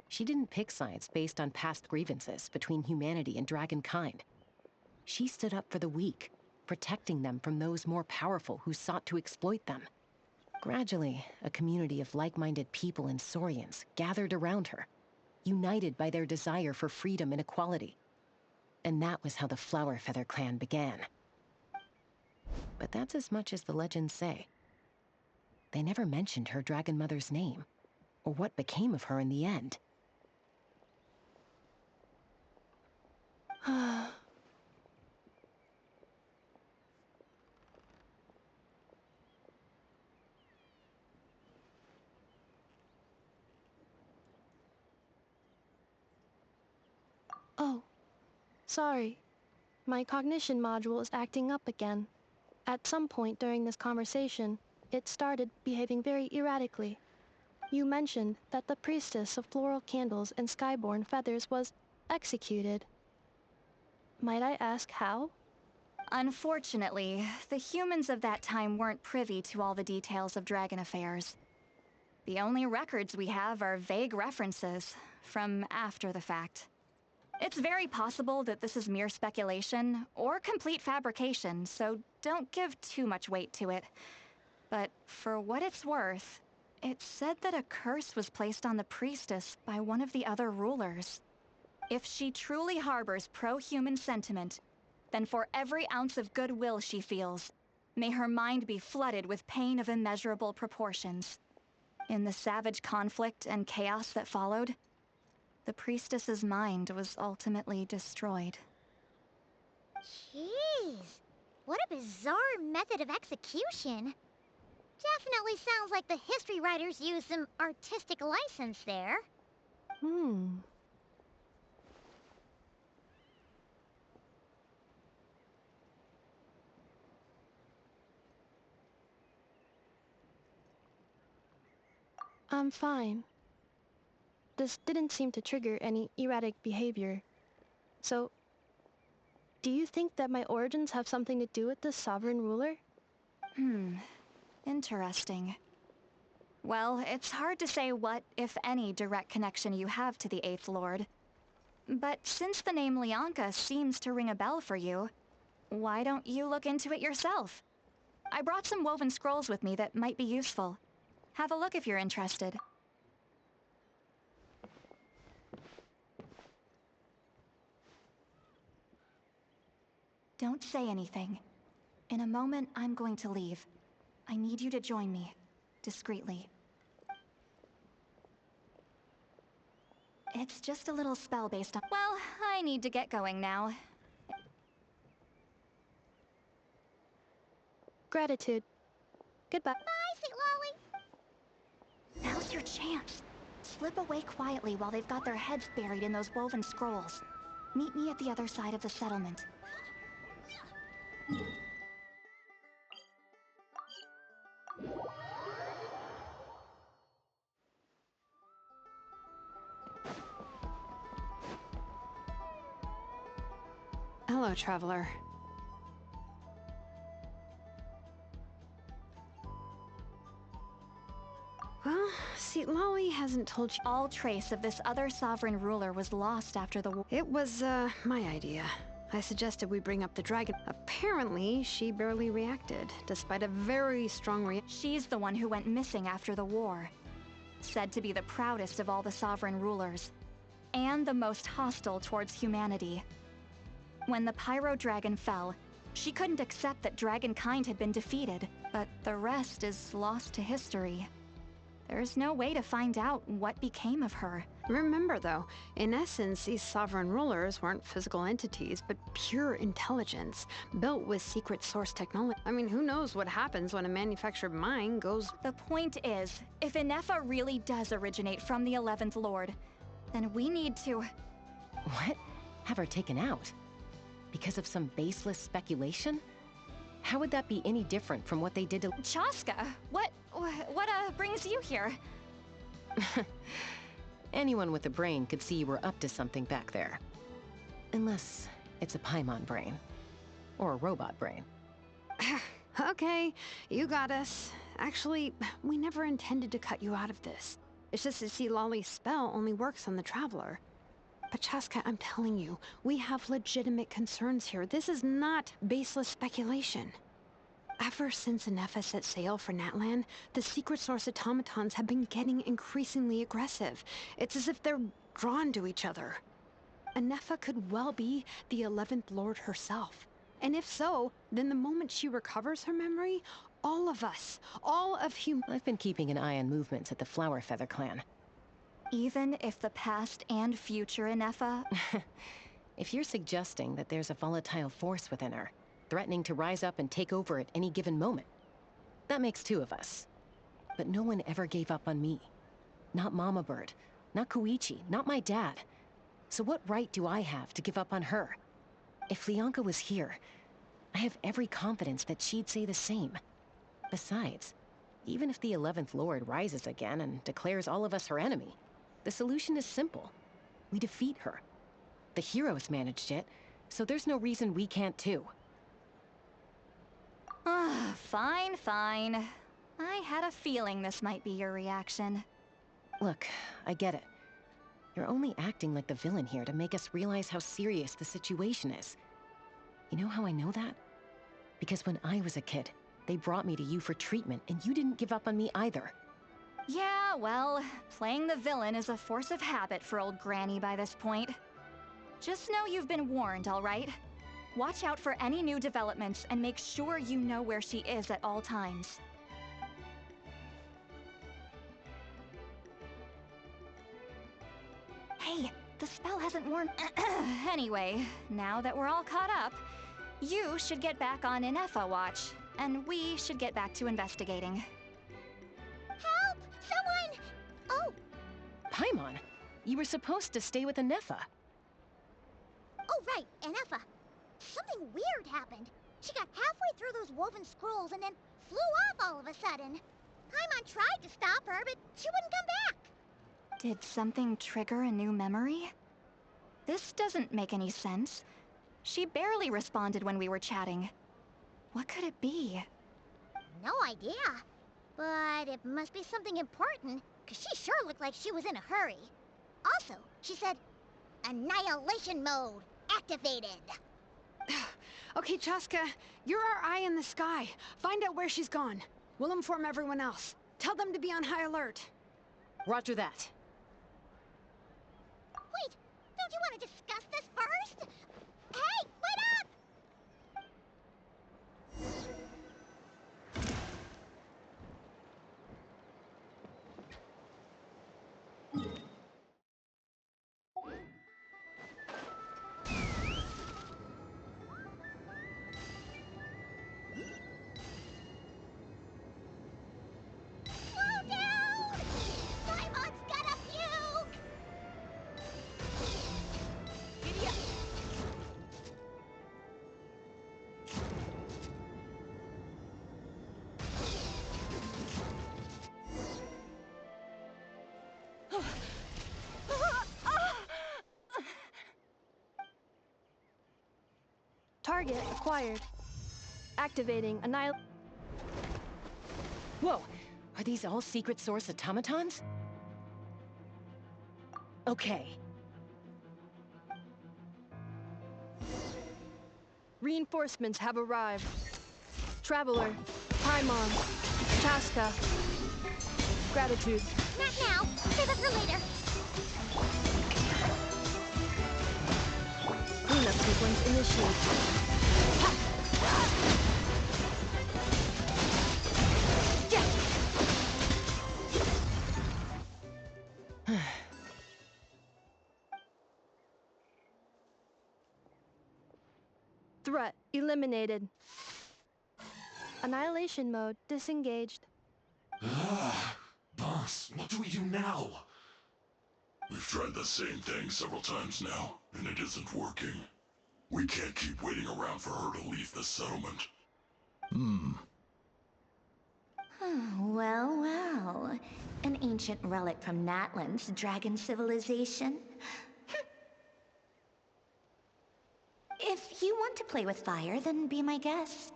She didn't pick sides based on past grievances between humanity and dragonkind. She stood up for the weak, protecting them from those more powerful who sought to exploit them. Gradually, a community of like-minded people and Saurians gathered around her, united by their desire for freedom and equality. And that was how the Flower Feather clan began. But that's as much as the legends say. They never mentioned her dragon mother's name, or what became of her in the end. Oh, sorry. My cognition module is acting up again. At some point during this conversation, it started behaving very erratically. You mentioned that the priestess of floral candles and skyborn feathers was executed. Might I ask how? Unfortunately, the humans of that time weren't privy to all the details of dragon affairs. The only records we have are vague references from after the fact. It's very possible that this is mere speculation or complete fabrication, so don't give too much weight to it. But for what it's worth, it said that a curse was placed on the priestess by one of the other rulers. If she truly harbors pro-human sentiment, then for every ounce of goodwill she feels, may her mind be flooded with pain of immeasurable proportions. In the savage conflict and chaos that followed, the priestess's mind was ultimately destroyed. Jeez, what a bizarre method of execution. Definitely sounds like the history writers used some artistic license there. I'm fine. This didn't seem to trigger any erratic behavior. So, do you think that my origins have something to do with this sovereign ruler? Interesting. Well, it's hard to say what, if any, direct connection you have to the Eighth Lord. But since the name Lianka seems to ring a bell for you, why don't you look into it yourself? I brought some woven scrolls with me that might be useful. Have a look if you're interested. Don't say anything. In a moment, I'm going to leave. I need you to join me, discreetly. It's just a little spell based on... Well, I need to get going now. Gratitude. Goodbye. Bye, sweet lolly. Now's your chance. Slip away quietly while they've got their heads buried in those woven scrolls. Meet me at the other side of the settlement. Hello, traveler. Well, see, Lolly hasn't told you. All trace of this other sovereign ruler was lost after the war. It was, my idea. I suggested we bring up the dragon. Apparently, she barely reacted, despite a very strong reaction. She's the one who went missing after the war. Said to be the proudest of all the sovereign rulers. And the most hostile towards humanity. When the Pyro Dragon fell, she couldn't accept that dragonkind had been defeated, but the rest is lost to history. There's no way to find out what became of her. Remember, though, in essence, these sovereign rulers weren't physical entities, but pure intelligence, built with secret source technology. I mean, who knows what happens when a manufactured mine goes... The point is, if INEFFA really does originate from the 11th Lord, then we need to... What? Have her taken out? Because of some baseless speculation? How would that be any different from what they did to... Chaska, what brings you here? Anyone with a brain could see you were up to something back there. Unless it's a Paimon brain. Or a robot brain. Okay, you got us. Actually, we never intended to cut you out of this. It's just that, see, Lolly's spell only works on the Traveler. But Chaska, I'm telling you, we have legitimate concerns here. This is not baseless speculation. Ever since INEFFA set sail for Natlan, the secret source automatons have been getting increasingly aggressive. It's as if they're drawn to each other. INEFFA could well be the 11th Lord herself. And if so, then the moment she recovers her memory, all of us, all of I've been keeping an eye on movements at the Flower Feather clan. Even if the past and future INEFFA... If you're suggesting that there's a volatile force within her, threatening to rise up and take over at any given moment, that makes two of us. But no one ever gave up on me. Not Mama Bird, not Koichi, not my dad. So what right do I have to give up on her? If Leonka was here, I have every confidence that she'd say the same. Besides, even if the 11th Lord rises again and declares all of us her enemy, the solution is simple. We defeat her. The heroes managed it, so there's no reason we can't too. Fine, fine. I had a feeling this might be your reaction. Look, I get it. You're only acting like the villain here to make us realize how serious the situation is. You know how I know that? Because when I was a kid, they brought me to you for treatment, and you didn't give up on me either. Yeah, well, playing the villain is a force of habit for old Granny by this point. Just know you've been warned, all right? Watch out for any new developments and make sure you know where she is at all times. Hey, the spell hasn't worn... Anyway, now that we're all caught up, you should get back on INEFFA watch, and we should get back to investigating. Help! Someone! Oh! Paimon, you were supposed to stay with INEFFA. Oh, right, INEFFA. Something weird happened. She got halfway through those woven scrolls and then flew off all of a sudden. Paimon tried to stop her, but she wouldn't come back. Did something trigger a new memory? This doesn't make any sense. She barely responded when we were chatting. What could it be? No idea. But it must be something important, because she sure looked like she was in a hurry. Also, she said, Annihilation mode activated. Okay, Chaska, you're our eye in the sky. Find out where she's gone. We'll inform everyone else. Tell them to be on high alert. Roger that. Wait, don't you want to discuss this first? Hey, wait up! Slow down! Paimon's gonna puke! Giddy up! Target acquired. Activating annihil... Whoa, are these all secret source automatons? Okay. Reinforcements have arrived. Traveler, Paimon, Chaska. Gratitude. Not now. Save it for later. Cleanup sequence initiated. Threat eliminated. Annihilation mode disengaged. Boss, what do we do now? We've tried the same thing several times now, and it isn't working. We can't keep waiting around for her to leave the settlement. Well, well. An ancient relic from Natlan's dragon civilization. If you want to play with fire, then be my guest.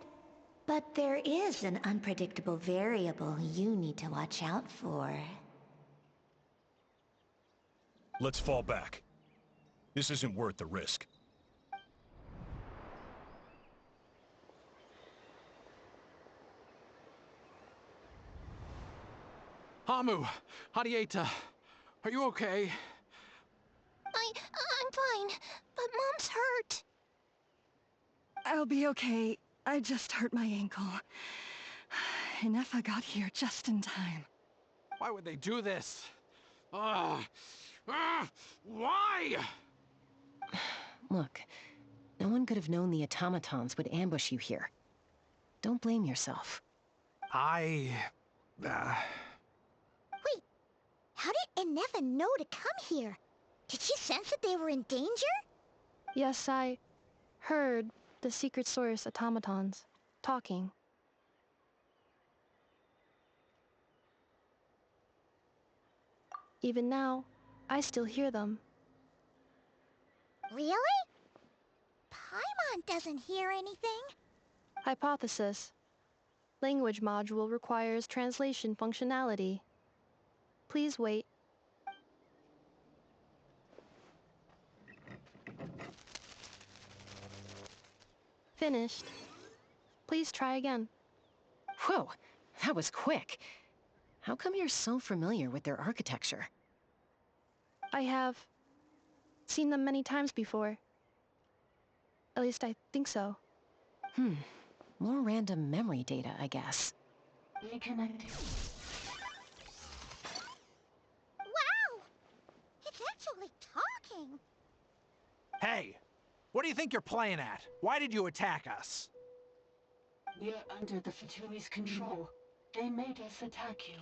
But there is an unpredictable variable you need to watch out for. Let's fall back. This isn't worth the risk. Hamu! Hadieta! Are you okay? I'm fine, but Mom's hurt. I'll be okay. I just hurt my ankle. INEFFA got here just in time. Why would they do this? Why? Look, no one could have known the automatons would ambush you here. Don't blame yourself. Wait, how did INEFFA know to come here? Did she sense that they were in danger? Yes, I heard the secret source automatons talking. Even now, I still hear them. Really? Paimon doesn't hear anything. Hypothesis. Language module requires translation functionality. Please wait. Finished. Please try again. Whoa, that was quick. How come you're so familiar with their architecture? I have seen them many times before. At least I think so. More random memory data, I guess. Reconnecting. Wow! It's actually talking. Hey! What do you think you're playing at? Why did you attack us? We're under the Fatui's control. They made us attack you.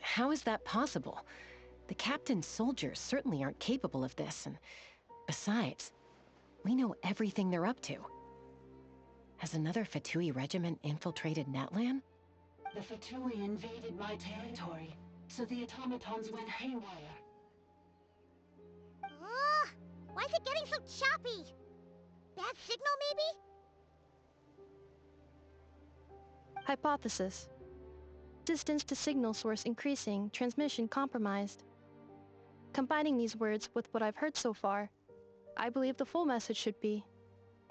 How is that possible? The captain's soldiers certainly aren't capable of this, and besides, we know everything they're up to. Has another Fatui regiment infiltrated Natlan? The Fatui invaded my territory, so the automatons went haywire. Ugh! Why is it getting so choppy? Bad signal, maybe? Hypothesis. Distance to signal source increasing, transmission compromised. Combining these words with what I've heard so far, I believe the full message should be: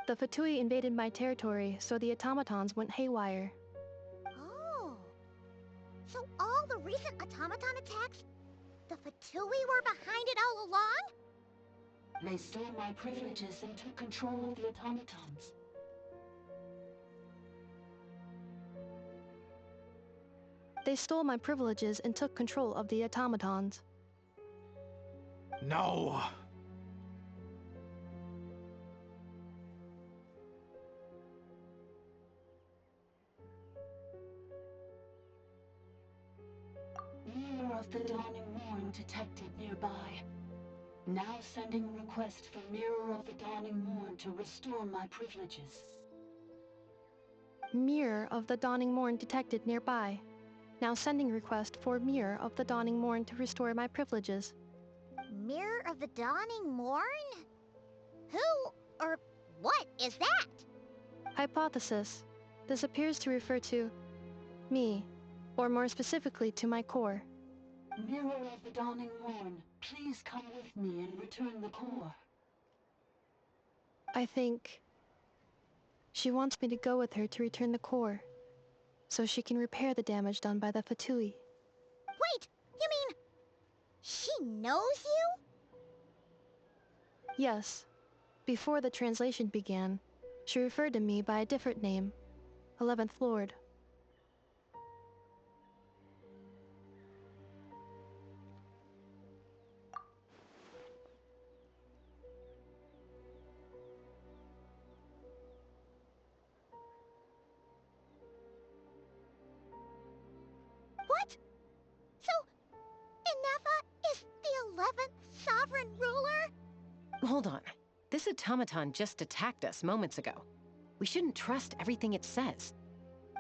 the Fatui invaded my territory, so the automatons went haywire. Oh. So all the recent automaton attacks, the Fatui were behind it all along? They stole my privileges and took control of the automatons. They stole my privileges and took control of the automatons. No! Mirror of the dawning morn detected nearby. Now sending request for Mirror of the dawning morn to restore my privileges. Mirror of the dawning morn detected nearby. Now sending request for Mirror of the dawning morn to restore my privileges. Mirror of the Dawning Morn? Who or what is that? Hypothesis. This appears to refer to me, or more specifically to my core. Mirror of the dawning morn, please come with me and return the core. I think she wants me to go with her to return the core, so she can repair the damage done by the Fatui. Wait, you mean she knows you? Yes. Before the translation began, she referred to me by a different name, 11th Lord. What? So, INEFFA is the 11th sovereign ruler? Hold on. This automaton just attacked us moments ago. We shouldn't trust everything it says.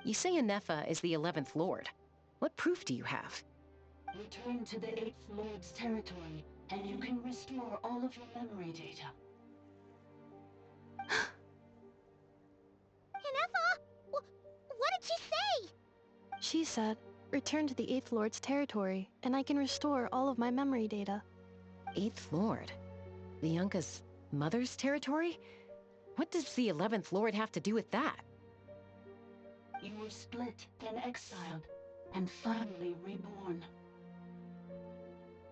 You say INEFFA is the 11th Lord. What proof do you have? Return to the 8th Lord's territory, and you can restore all of your memory data. INEFFA? What did she say? She said, return to the 8th Lord's territory, and I can restore all of my memory data. 8th Lord? Lianka's mother's territory? What does the 11th Lord have to do with that? You were split, then exiled, and finally reborn.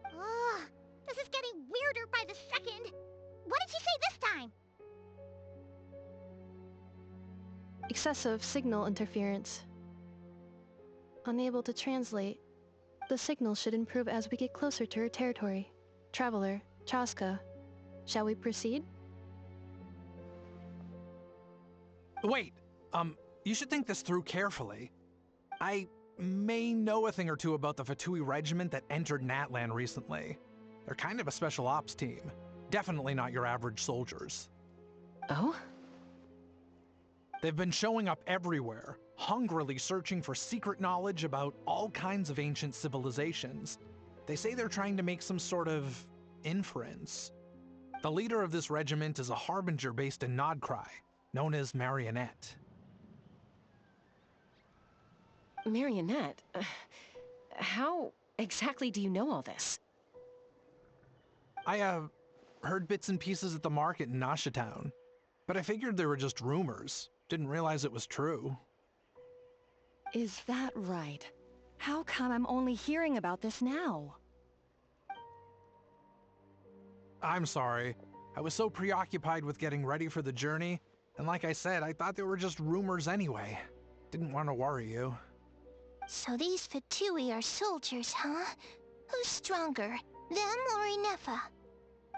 Ugh, this is getting weirder by the second. What did she say this time? Excessive signal interference. Unable to translate. The signal should improve as we get closer to her territory. Traveler, Chaska. Shall we proceed? Wait, you should think this through carefully. I may know a thing or two about the Fatui regiment that entered Natlan recently. They're kind of a special ops team. Definitely not your average soldiers. Oh? They've been showing up everywhere, hungrily searching for secret knowledge about all kinds of ancient civilizations. They say they're trying to make some sort of inference. The leader of this regiment is a harbinger based in Nodcry, known as Marionette. Marionette? How exactly do you know all this? I, heard bits and pieces at the market in Nasha Town, but I figured they were just rumors. Didn't realize it was true. Is that right? How come I'm only hearing about this now? I'm sorry. I was so preoccupied with getting ready for the journey, and like I said, I thought they were just rumors anyway. Didn't want to worry you. So these Fatui are soldiers, huh? Who's stronger, them or INEFFA?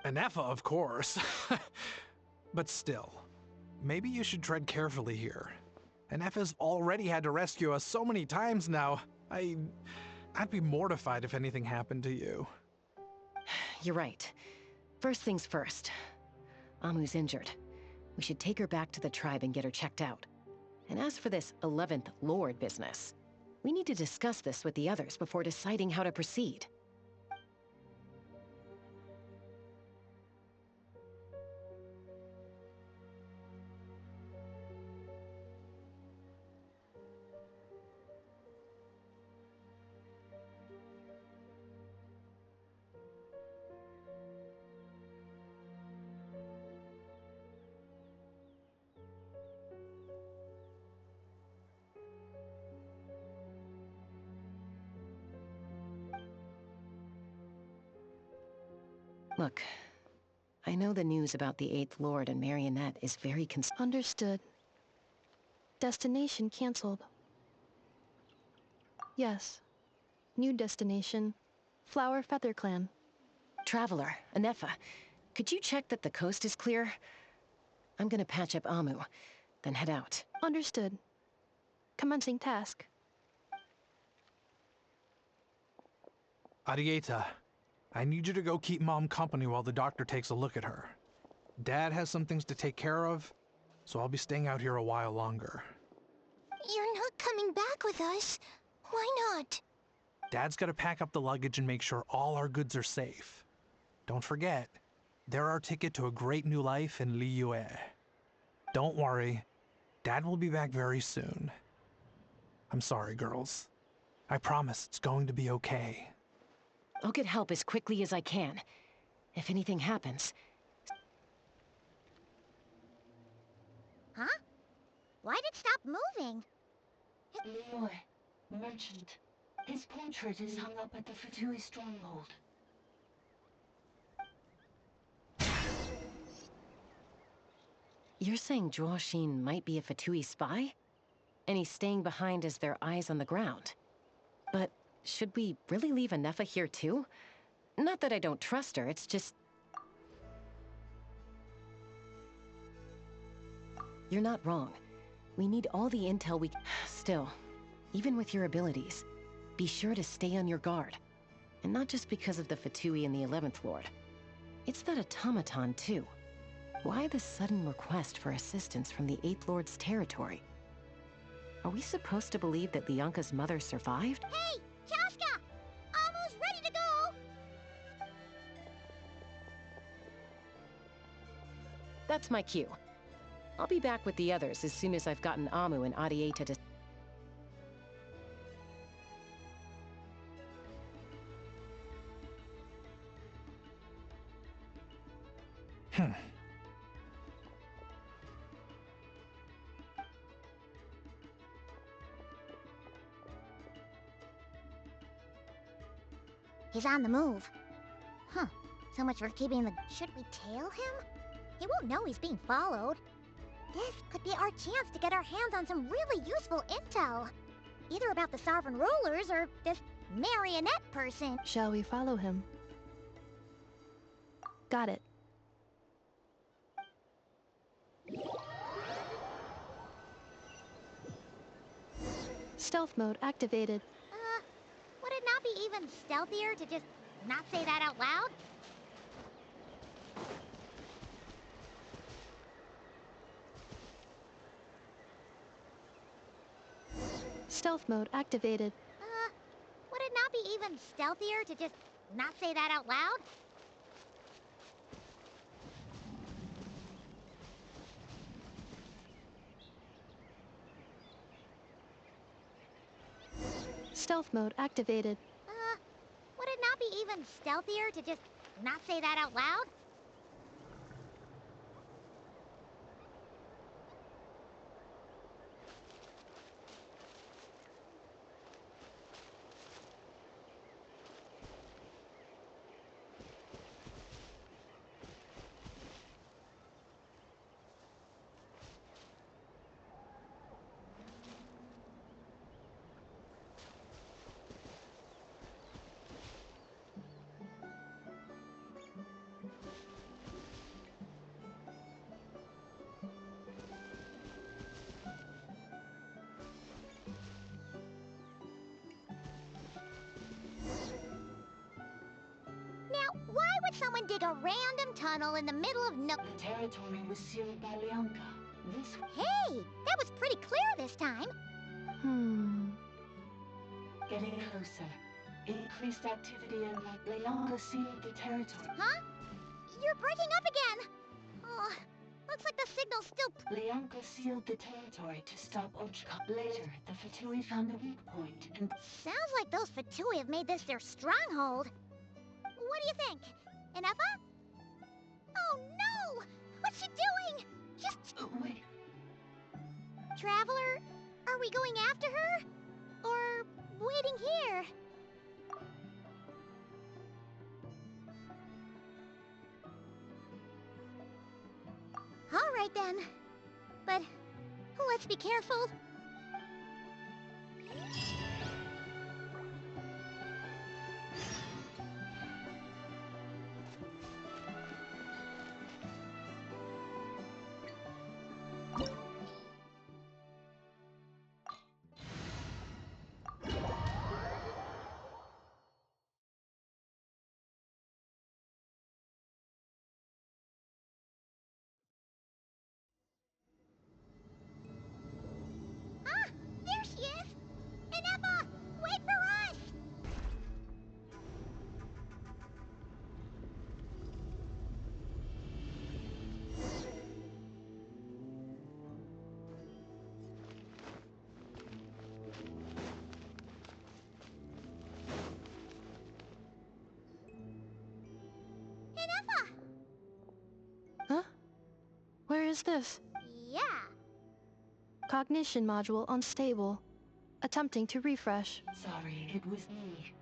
INEFFA, of course. But still, maybe you should tread carefully here. INEFFA's already had to rescue us so many times now. I'd be mortified if anything happened to you. You're right. First things first. Amu's injured. We should take her back to the tribe and get her checked out. And as for this 11th Lord business, we need to discuss this with the others before deciding how to proceed. Look, I know the news about the 8th Lord and Marionette is very Understood. Destination cancelled. Yes. New destination. Flower Feather Clan. Traveler, INEFFA, could you check that the coast is clear? I'm gonna patch up Amu, then head out. Understood. Commencing task. Arieta, I need you to go keep Mom company while the doctor takes a look at her. Dad has some things to take care of, so I'll be staying out here a while longer. You're not coming back with us. Why not? Dad's gotta pack up the luggage and make sure all our goods are safe. Don't forget, they're our ticket to a great new life in Liyue. Don't worry, Dad will be back very soon. I'm sorry, girls. I promise it's going to be okay. I'll get help as quickly as I can. If anything happens... Huh? Why'd it stop moving? Liyue, merchant. His portrait is hung up at the Fatui stronghold. You're saying Zhuoxin might be a Fatui spy? And he's staying behind as their eyes on the ground. But should we really leave INEFFA here too? Not that I don't trust her, it's just... You're not wrong. We need all the intel we... Still, even with your abilities, be sure to stay on your guard. And not just because of the Fatui and the 11th Lord. It's that automaton too. Why the sudden request for assistance from the 8th Lord's territory? Are we supposed to believe that Lianka's mother survived? Hey! Chaska! Amu's ready to go! That's my cue. I'll be back with the others as soon as I've gotten Amu and Arieta to... He's on the move. Huh. So much for keeping the... Should we tail him? He won't know he's being followed. This could be our chance to get our hands on some really useful intel. Either about the sovereign rulers or this marionette person. Shall we follow him? Got it. Stealth mode activated. Would it not be even stealthier to just not say that out loud? Stealth mode activated. Would it not be even stealthier to just not say that out loud? Stealth mode activated. Would it not be even stealthier to just not say that out loud? Why would someone dig a random tunnel in the middle of no... The territory was sealed by Leonka. This... Hey! That was pretty clear this time. Getting closer. Increased activity and Leonka sealed the territory. Huh? You're breaking up again! Oh, looks like the signal's still... Leonka sealed the territory to stop Ochka. Later, the Fatui found a weak point and... Sounds like those Fatui have made this their stronghold. What do you think? INEFFA? Oh no! What's she doing? Just... wait. Traveler, are we going after her? Or waiting here? All right then. But let's be careful. There she is! INEFFA! Wait for us! INEFFA! Huh? Where is this? Yeah. Cognition module unstable. Attempting to refresh. Sorry, it was me.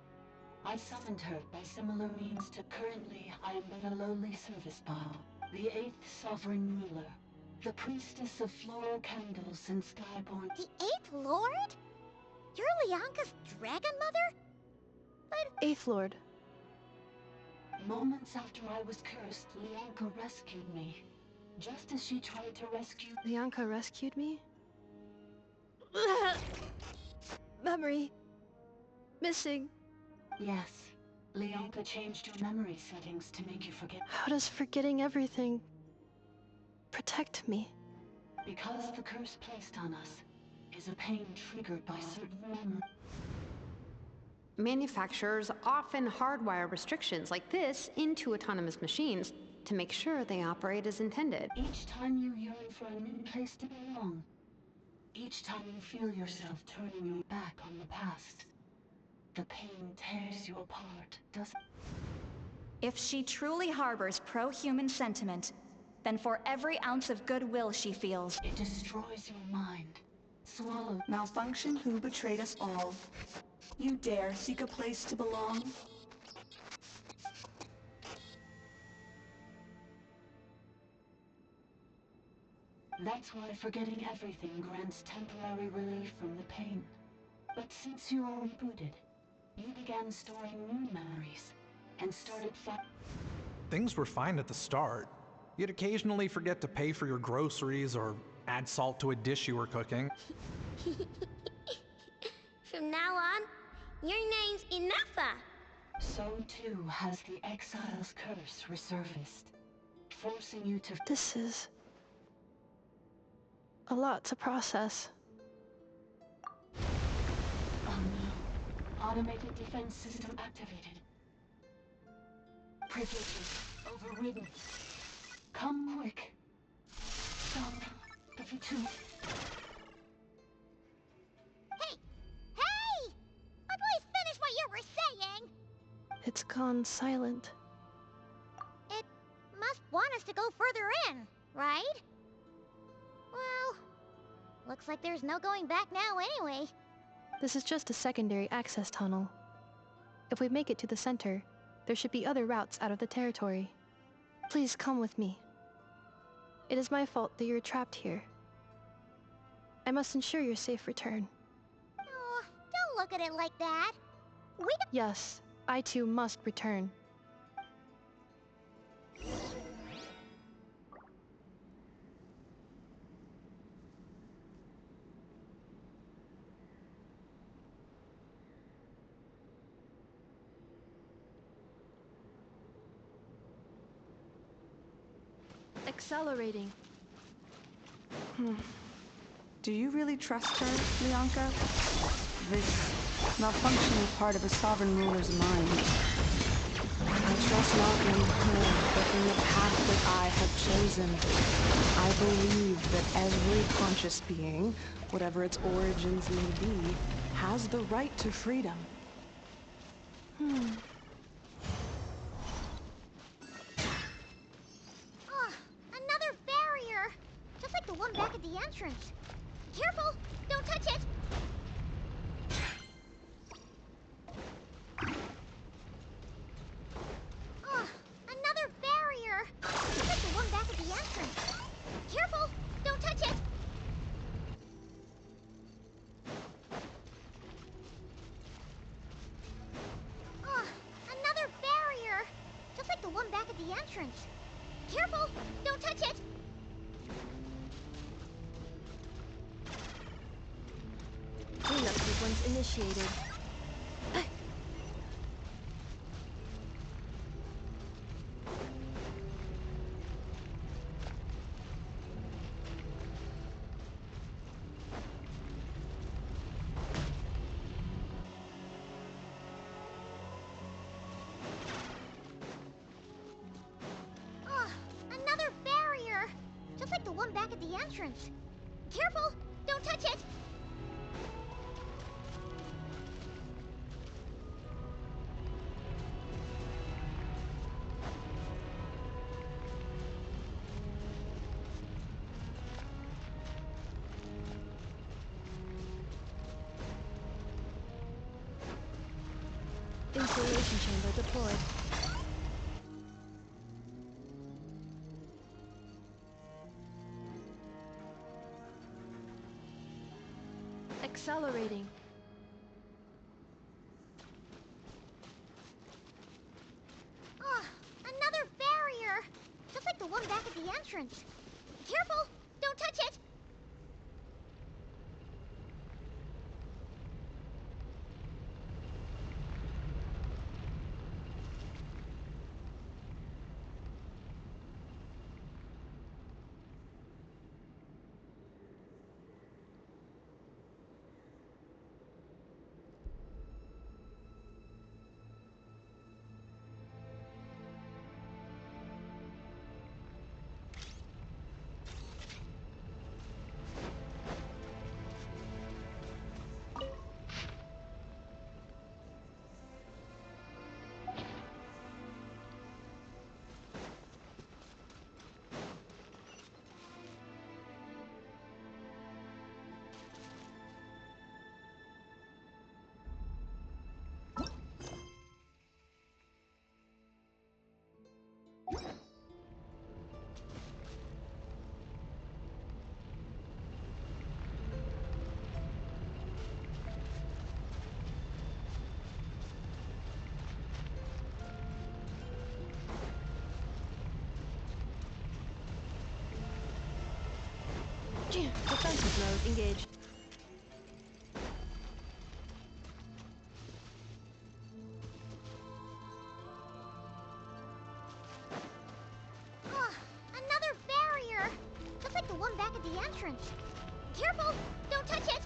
I summoned her by similar means to currently I am but a lowly service bot. The 8th Sovereign Ruler. The Priestess of Floral Candles and Skyborn. The 8th Lord? You're Leonka's Dragon Mother? But... 8th Lord. Moments after I was cursed, Leonka rescued me. Just as she tried to rescue... Leonka rescued me? Memory. Missing. Yes. Leonka changed your memory settings to make you forget. How does forgetting everything protect me? Because the curse placed on us is a pain triggered by certain memories. Manufacturers often hardwire restrictions like this into autonomous machines to make sure they operate as intended. Each time you yearn for a new place to belong, each time you feel yourself turning your back on the past, the pain tears you apart, doesn't it? If she truly harbors pro-human sentiment, then for every ounce of goodwill she feels, it destroys your mind. Swallow. Malfunction who betrayed us all. You dare seek a place to belong? That's why forgetting everything grants temporary relief from the pain. But since you are rebooted, you began storing new memories and started Things were fine at the start. You'd occasionally forget to pay for your groceries or add salt to a dish you were cooking. From now on, your name's INEFFA. So too has the exile's curse resurfaced, forcing you to... This is a lot to process. Oh no. Automated defense system activated. Privileges overridden. Come quick. Stop the fatigue. Hey! Please finish what you were saying! It's gone silent. It must want us to go further in, right? Well, looks like there's no going back now anyway. This is just a secondary access tunnel. If we make it to the center, there should be other routes out of the territory. Please come with me. It is my fault that you're trapped here. I must ensure your safe return. Oh, don't look at it like that. Yes, I too must return. Accelerating. Do you really trust her, Lianka? This malfunction is part of a sovereign ruler's mind. I trust not in her, but in the path that I have chosen. I believe that every conscious being, whatever its origins may be, has the right to freedom. Oh, another barrier! Just like the one back at the entrance. Careful! Don't touch it! Oh, another barrier! Just like the one back at the entrance. Careful! Don't touch it! Oh, another barrier! Just like the one back at the entrance. Careful! Don't touch it! Cleanup sequence initiated. Oh, another barrier! Just like the one back at the entrance. Careful! Don't touch it! Installation chamber deployed. Accelerating. Oh, another barrier! Just like the one back at the entrance. Careful! Don't touch it! Defensive mode engaged. Another barrier! Just like the one back at the entrance. Careful! Don't touch it!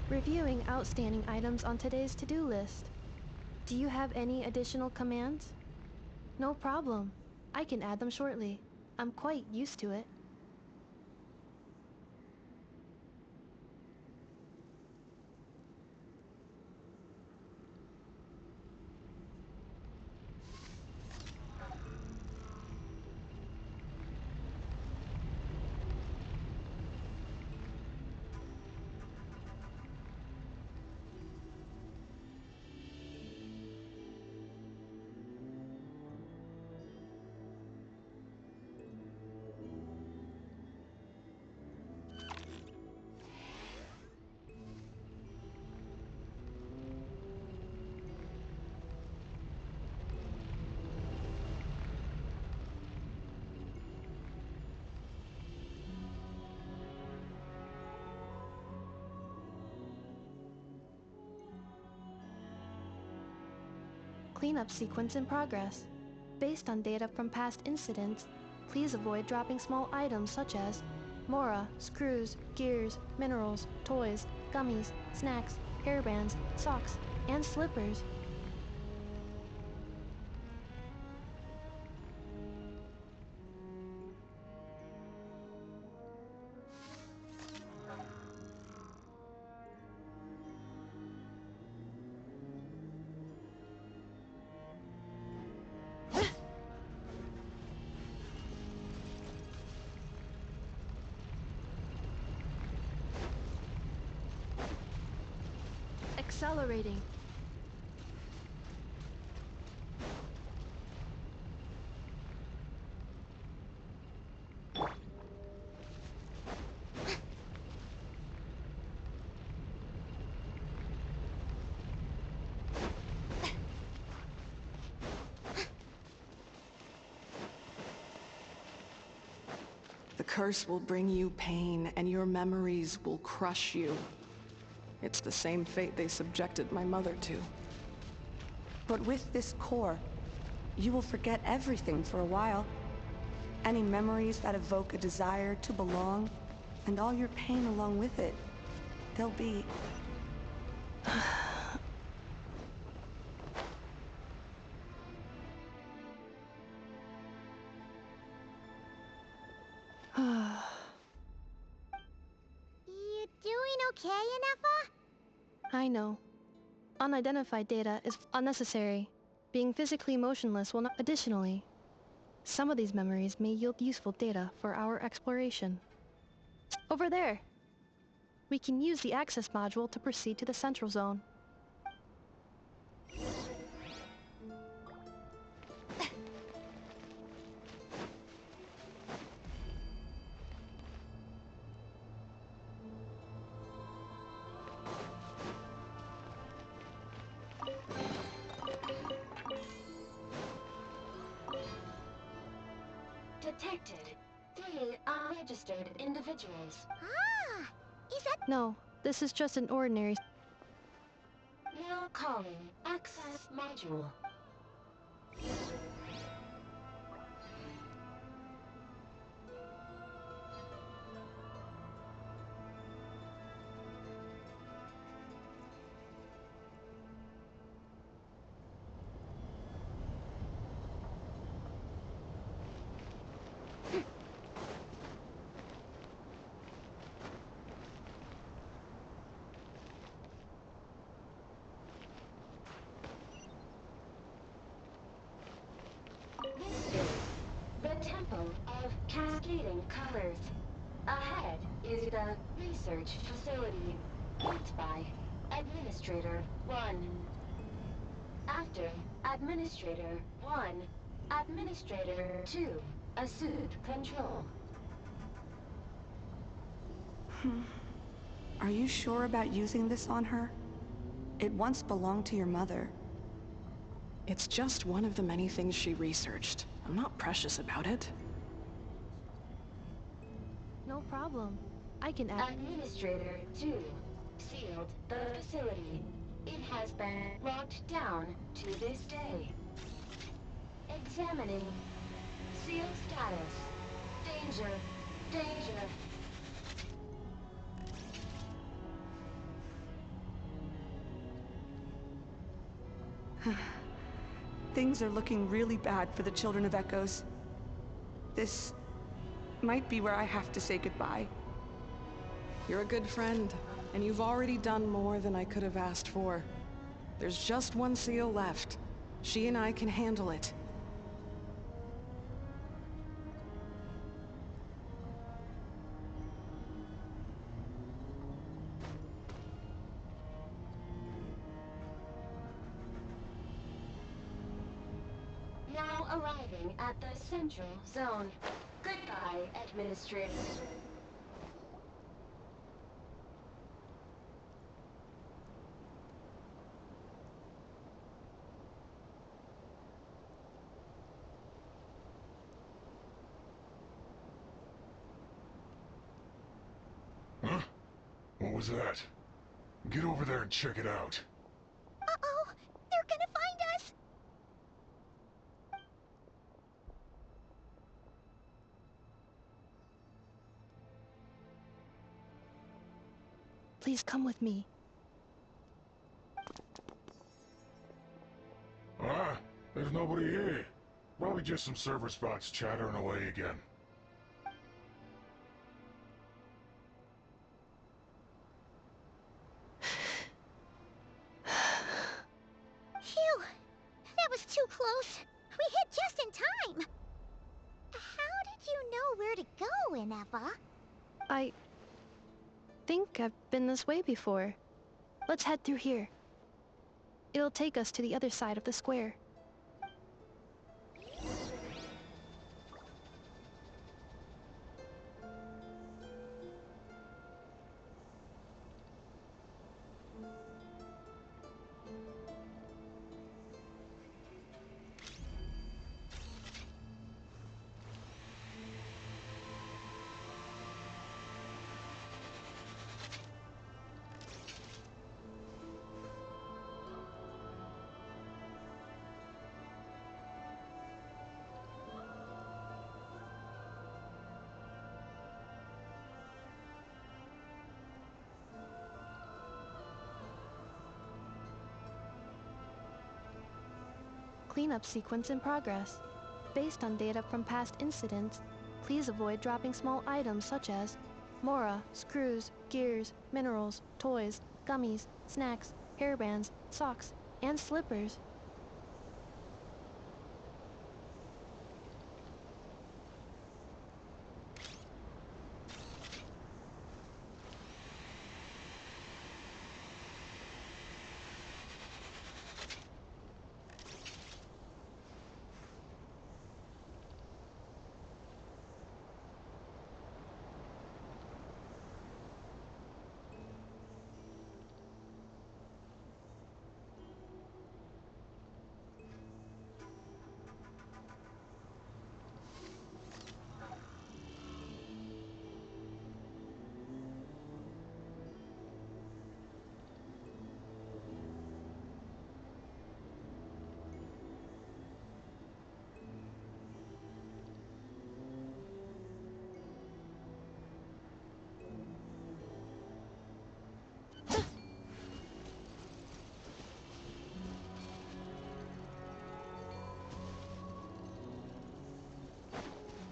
Reviewing outstanding items on today's to-do list. Do you have any additional commands? No problem. I can add them shortly. I'm quite used to it. Cleanup sequence in progress. Based on data from past incidents, please avoid dropping small items such as mora, screws, gears, minerals, toys, gummies, snacks, hairbands, socks, and slippers. Accelerating. The curse will bring you pain, and your memories will crush you. It's the same fate they subjected my mother to. But with this core, you will forget everything for a while. Any memories that evoke a desire to belong, and all your pain along with it, they'll be... You doing okay, INEFFA? I know. Unidentified data is unnecessary. Being physically motionless will not... Additionally, some of these memories may yield useful data for our exploration. Over there! We can use the access module to proceed to the central zone. Detected 3 unregistered individuals. Ah! Is that... No, this is just an ordinary... Now calling access module. circle of cascading colors. Ahead is the research facility, built by Administrator 1. After Administrator 1, Administrator 2 assumed control. Are you sure about using this on her? It once belonged to your mother. It's just one of the many things she researched. I'm not precious about it. No problem. I can add... Administrator 2 sealed the facility. It has been locked down to this day. Examining. Seal status. Danger. Danger. Things are looking really bad for the Children of Echoes. This might be where I have to say goodbye. You're a good friend, and you've already done more than I could have asked for. There's just one seal left. She and I can handle it. Now arriving at the Central Zone. Goodbye, Administrator. Huh? What was that? Get over there and check it out. Uh-oh! They're gonna find us! Please come with me. Ah, there's nobody here. Probably just some server spots chattering away again. Phew! That was too close. We hit just in time. How did you know where to go, INEFFA? I think I've been this way before. Let's head through here. It'll take us to the other side of the square. Cleanup sequence in progress. Based on data from past incidents, please avoid dropping small items such as mora, screws, gears, minerals, toys, gummies, snacks, hairbands, socks, and slippers.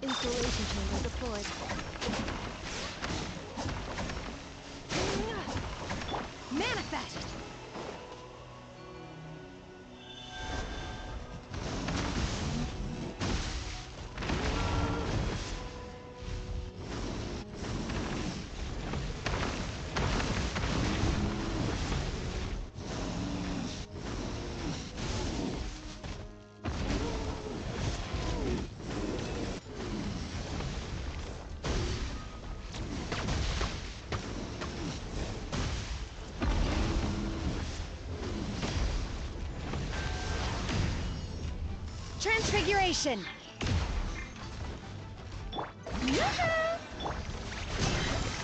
Installation chamber deployed. Manifest! transfiguration!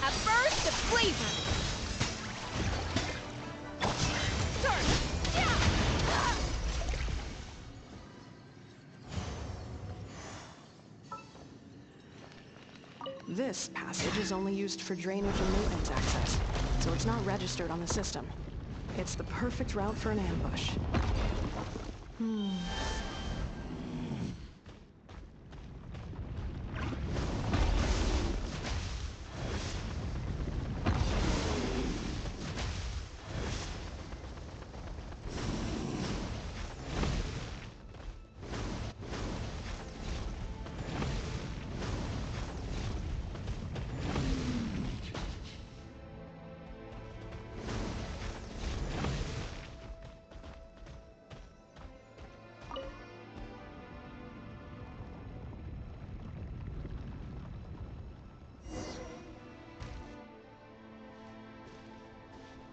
A burst of flavor! Turn! This passage is only used for drainage and maintenance access, so it's not registered on the system. It's the perfect route for an ambush.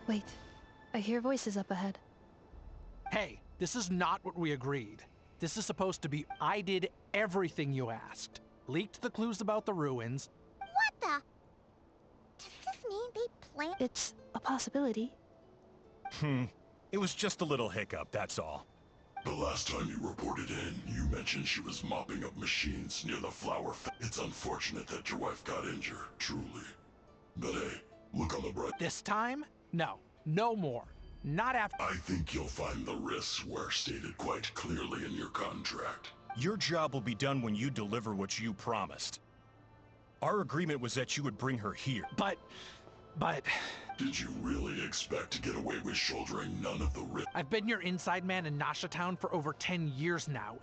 Wait, I hear voices up ahead. Hey, this is not what we agreed. This is supposed to be I did everything you asked. Leaked the clues about the ruins. What the? Does this mean they planned? It's a possibility. It was just a little hiccup, that's all. The last time you reported in, you mentioned she was mopping up machines near the It's unfortunate that your wife got injured, truly. But hey, look on the bright. This time? No. No more. Not after. I think you'll find the risks were stated quite clearly in your contract. Your job will be done when you deliver what you promised. Our agreement was that you would bring her here. But... Did you really expect to get away with shouldering none of the risk? I've been your inside man in Nasha Town for over 10 years now.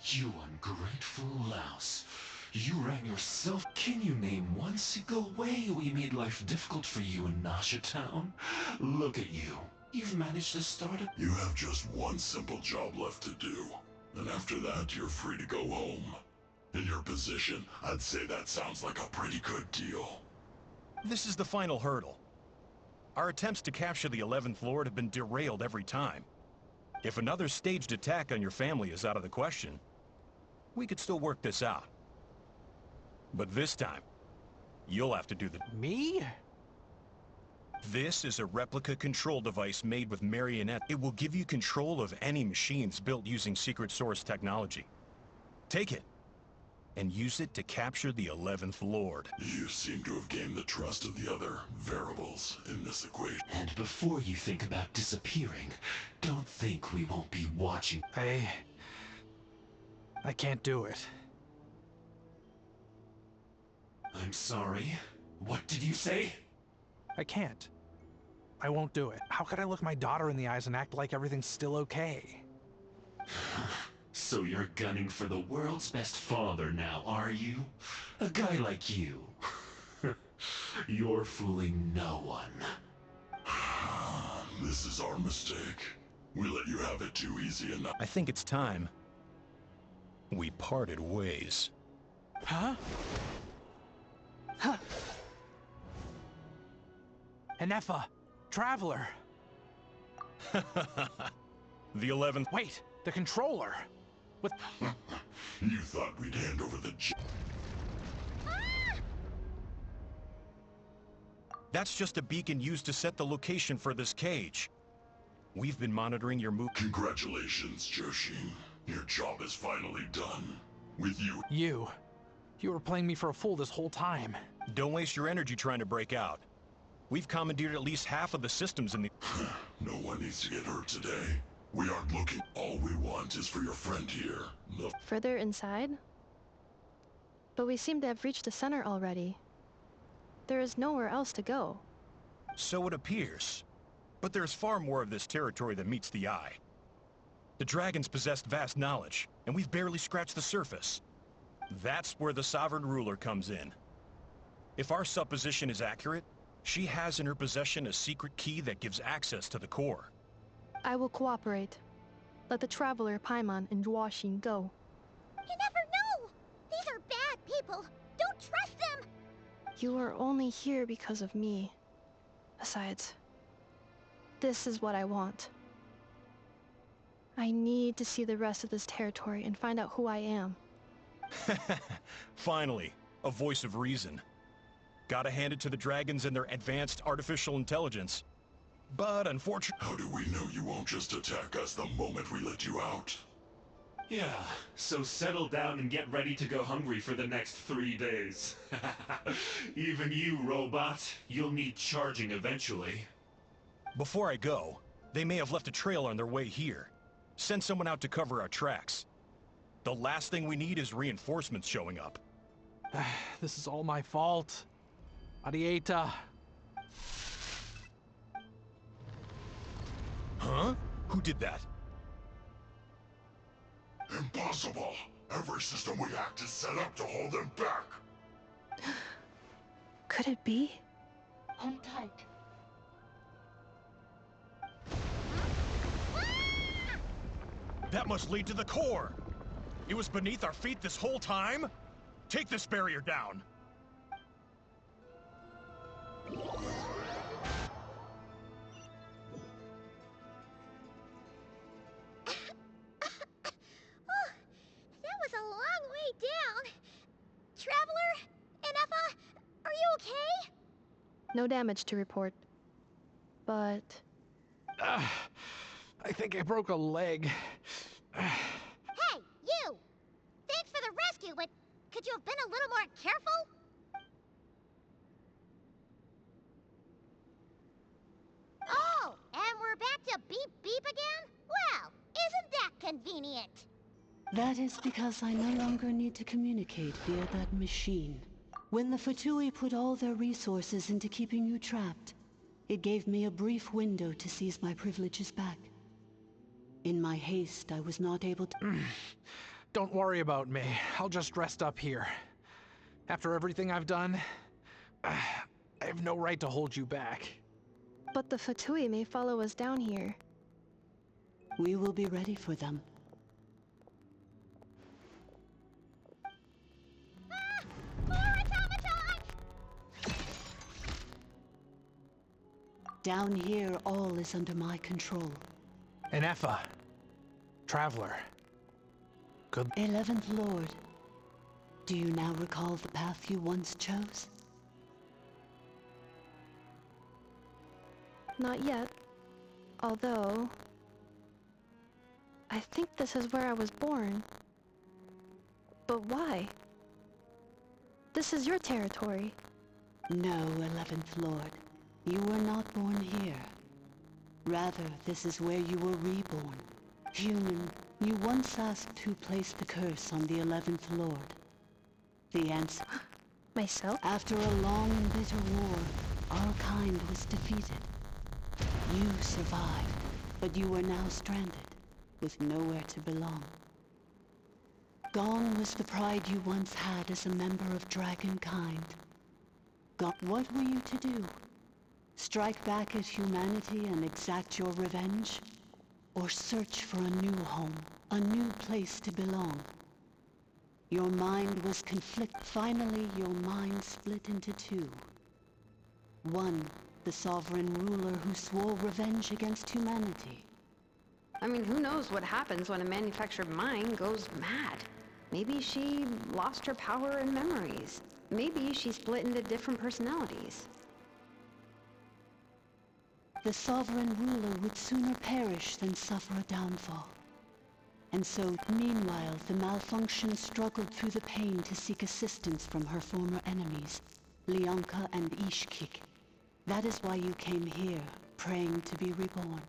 You ungrateful louse. You ran yourself. Can you name one single way we made life difficult for you in Nasha Town? Look at you. You've managed to start a... You have just one simple job left to do. And after that, you're free to go home. In your position, I'd say that sounds like a pretty good deal. This is the final hurdle. Our attempts to capture the 11th Lord have been derailed every time. If another staged attack on your family is out of the question, we could still work this out. But this time, you'll have to do the... Me? This is a replica control device made with marionette. It will give you control of any machines built using secret source technology. Take it, and use it to capture the 11th Lord. You seem to have gained the trust of the other variables in this equation. And before you think about disappearing, don't think we won't be watching. I can't do it. I'm sorry. What did you say? I can't. I won't do it. How could I look my daughter in the eyes and act like everything's still okay? So you're gunning for the world's best father now, are you? A guy like you. You're fooling no one. This is our mistake. We let you have it too easy enough. I think it's time we parted ways. Huh? Huh. INEFFA, Traveler. The 11th... Wait, the controller. With... You thought we'd hand over the... That's just a beacon used to set the location for this cage. We've been monitoring your move... Congratulations, Joshin. Your job is finally done. With you... You were playing me for a fool this whole time. Don't waste your energy trying to break out. We've commandeered at least half of the systems in the... No one needs to get hurt today. We aren't looking. All we want is for your friend here. Further inside? But we seem to have reached the center already. There is nowhere else to go. So it appears. But there's far more of this territory than meets the eye. The dragons possessed vast knowledge, and we've barely scratched the surface. That's where the Sovereign Ruler comes in. If our supposition is accurate, she has in her possession a secret key that gives access to the core. I will cooperate. Let the Traveler, Paimon, and Dwashin go. You never know! These are bad people! Don't trust them! You are only here because of me. Besides, this is what I want. I need to see the rest of this territory and find out who I am. Finally, a voice of reason. Gotta hand it to the dragons and their advanced artificial intelligence. But unfortunately... How do we know you won't just attack us the moment we let you out? Yeah, so settle down and get ready to go hungry for the next 3 days. Even you, robot, you'll need charging eventually. Before I go, they may have left a trail on their way here. Send someone out to cover our tracks. The last thing we need is reinforcements showing up. This is all my fault. Arieta. Huh? Who did that? Impossible! Every system we hacked is set up to hold them back! Could it be? Hold tight. That must lead to the core! It was beneath our feet this whole time? Take this barrier down! That was a long way down. Traveler? INEFFA? Are you okay? No damage to report. But... I think I broke a leg. Hey, you! Thanks for the rescue, but could you have been a little more careful? Oh, and we're back to beep beep again? Well, isn't that convenient? That is because I no longer need to communicate via that machine. When the Fatui put all their resources into keeping you trapped, it gave me a brief window to seize my privileges back. In my haste, I was not able to... Don't worry about me. I'll just rest up here. After everything I've done, I have no right to hold you back. But the Fatui may follow us down here. We will be ready for them. Down here, all is under my control. INEFFA. Traveler. Good. 11th Lord. Do you now recall the path you once chose? Not yet. Although... I think this is where I was born. But why? This is your territory. No, 11th Lord. You were not born here. Rather, this is where you were reborn. Human, you once asked who placed the curse on the 11th Lord. The answer... Myself? After a long and bitter war, our kind was defeated. You survived, but you are now stranded, with nowhere to belong. Gone was the pride you once had as a member of dragonkind. What were you to do? Strike back at humanity and exact your revenge? Or search for a new home, a new place to belong? Your mind was Finally, your mind split into two. One, the sovereign ruler who swore revenge against humanity. I mean, who knows what happens when a manufactured mind goes mad? Maybe she lost her power and memories. Maybe she split into different personalities. The sovereign ruler would sooner perish than suffer a downfall. And so, meanwhile, the malfunction struggled through the pain to seek assistance from her former enemies, Lyanka and Ishkik. That is why you came here, praying to be reborn.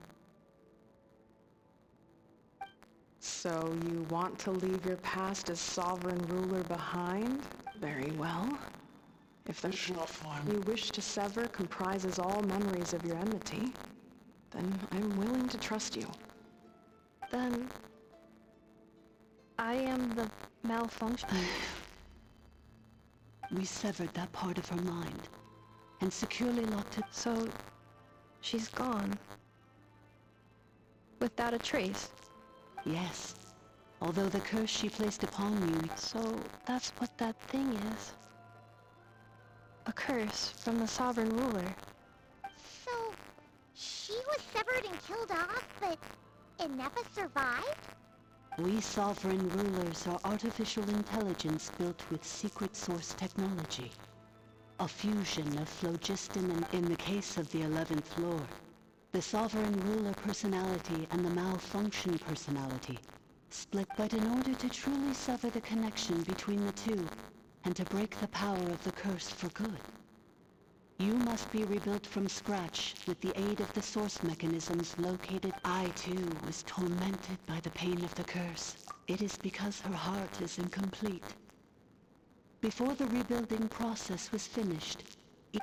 So you want to leave your past as sovereign ruler behind? Very well. If the you wish to sever comprises all memories of your enmity, then I'm willing to trust you. Then... I am the malfunction. We severed that part of her mind, and securely locked it. So, she's gone. Without a trace. Yes. Although the curse she placed upon you... So, that's what that thing is. A curse from the sovereign ruler. So, she was severed and killed off, but INEFFA survived? We sovereign rulers are artificial intelligence built with secret source technology. A fusion of phlogiston and, in the case of the 11th Lord, the sovereign ruler personality and the malfunction personality split. But in order to truly sever the connection between the two, and to break the power of the curse for good, you must be rebuilt from scratch with the aid of the source mechanisms located. I too was tormented by the pain of the curse. It is because her heart is incomplete. Before the rebuilding process was finished,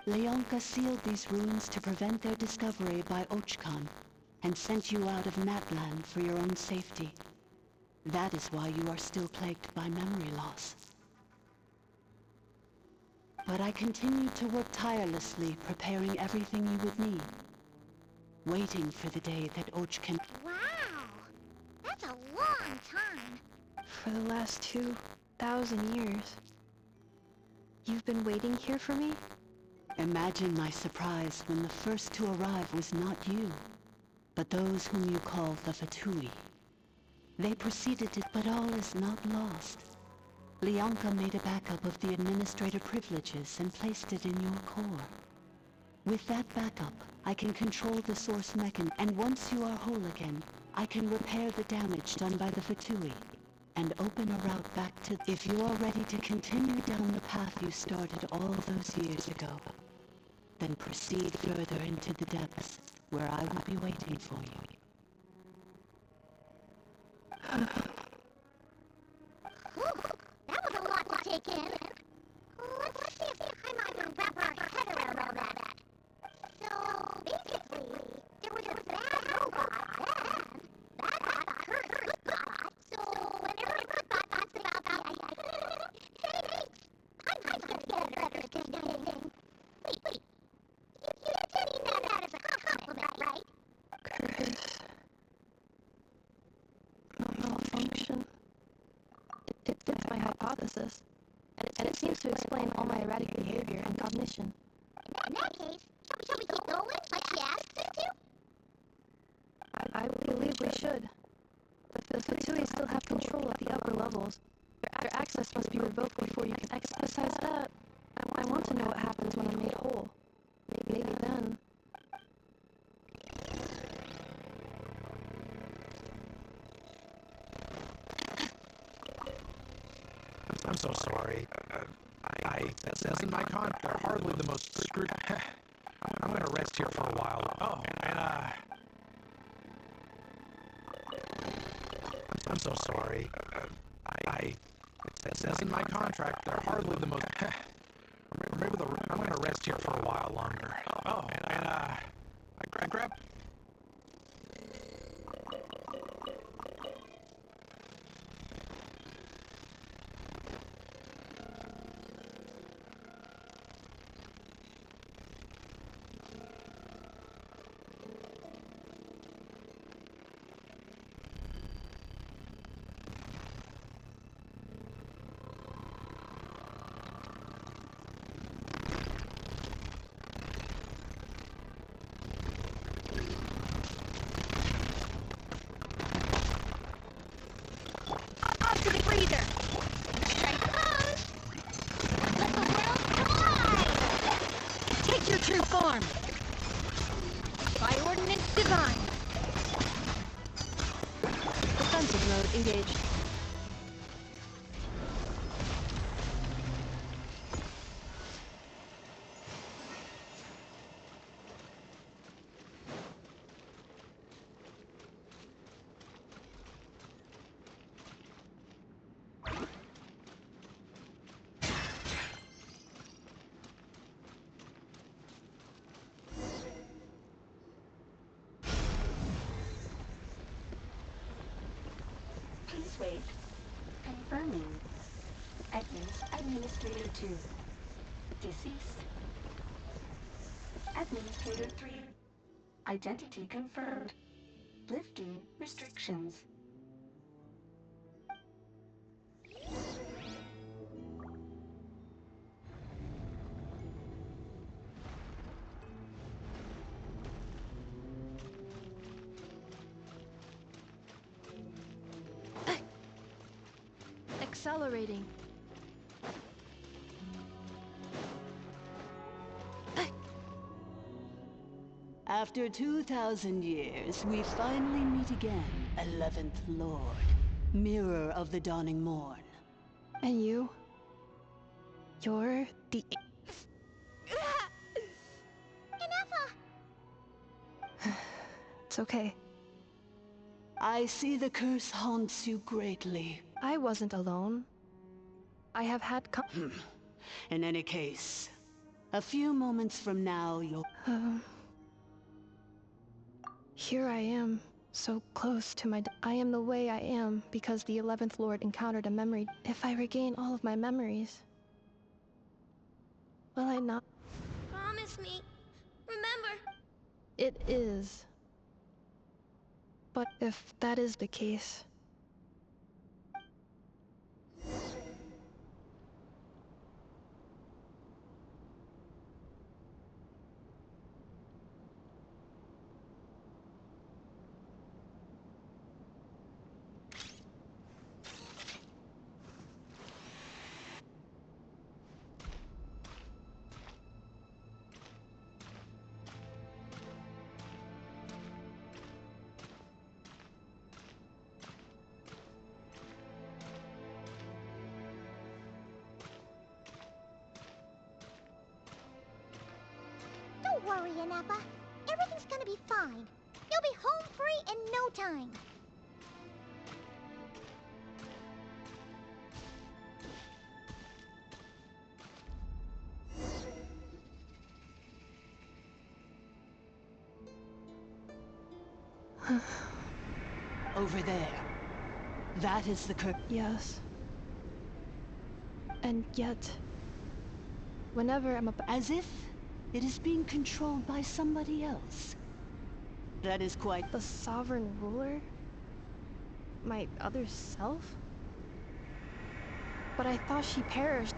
Leonka sealed these ruins to prevent their discovery by Ochkan, and sent you out of Natlan for your own safety. That is why you are still plagued by memory loss. But I continued to work tirelessly, preparing everything you would need, waiting for the day that Ochkan... Wow! That's a long time. For the last 2,000 years. You've been waiting here for me? Imagine my surprise when the first to arrive was not you, but those whom you call the Fatui. They proceeded to... But all is not lost. Leonka made a backup of the administrator privileges and placed it in your core. With that backup, I can control the source mechanism, and once you are whole again, I can repair the damage done by the Fatui, and open a route back to... If you are ready to continue down the path you started all those years ago, then proceed further into the depths, where I will be waiting for you. That was a lot to take in. Let's see if I might wrap our head around all that. So, basically, there was a bad robot then. That got hurt good bot. So, whenever a good bot talks about the hey, I'm gonna get better at this thing. Wait. You didn't mean that as a compliment, right? Curse. Malfunction. It fits my hypothesis, and it seems to explain all my erratic behavior and cognition. In that case, shall we keep going like she asked us to? I believe we should. The Fatui still have control of the upper levels. Their access must be revoked before you can exercise that. I want to know what happens when I'm made whole. Maybe then. I'm so sorry. This isn't my contract. They're hardly the most screwed. I'm gonna rest here for a while. Oh, and I'm so sorry. This isn't my contract. They're hardly the most. I'm gonna rest here for a while longer. Oh, and I grab. To the freezer! Strike pose! Let the world collide! Take your true form! By ordinance divine! Defensive mode engaged. Please wait. Confirming. Administrator 2. Deceased. Administrator 3. Identity confirmed. Lifting restrictions. accelerating. After 2,000 years, we finally meet again, 11th Lord, Mirror of the Dawning Morn. And you? You're the... INEFFA! It's okay. I see the curse haunts you greatly. I wasn't alone. I have had In any case, a few moments from now, you'll... Here I am, so close to my... I am the way I am because the 11th Lord encountered a memory. If I regain all of my memories, will I not? Promise me. Remember. It is. But if that is the case... Don't worry, INEFFA. Everything's gonna be fine. You'll be home free in no time. Over there. That is the curse. Yes. And yet... Whenever I'm as if it is being controlled by somebody else. That is quite... The sovereign ruler? My other self? But I thought she perished.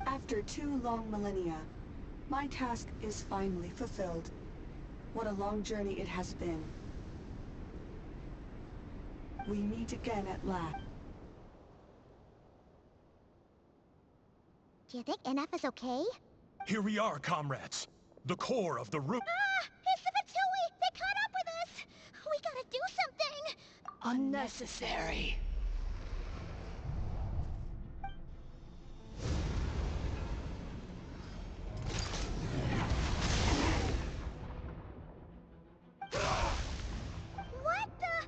After 2 long millennia, my task is finally fulfilled. What a long journey it has been. We meet again at last. Do you think INEFFA's okay? Here we are, comrades. The core of the root. It's the Fatui! They caught up with us! We gotta do something! Unnecessary. What the...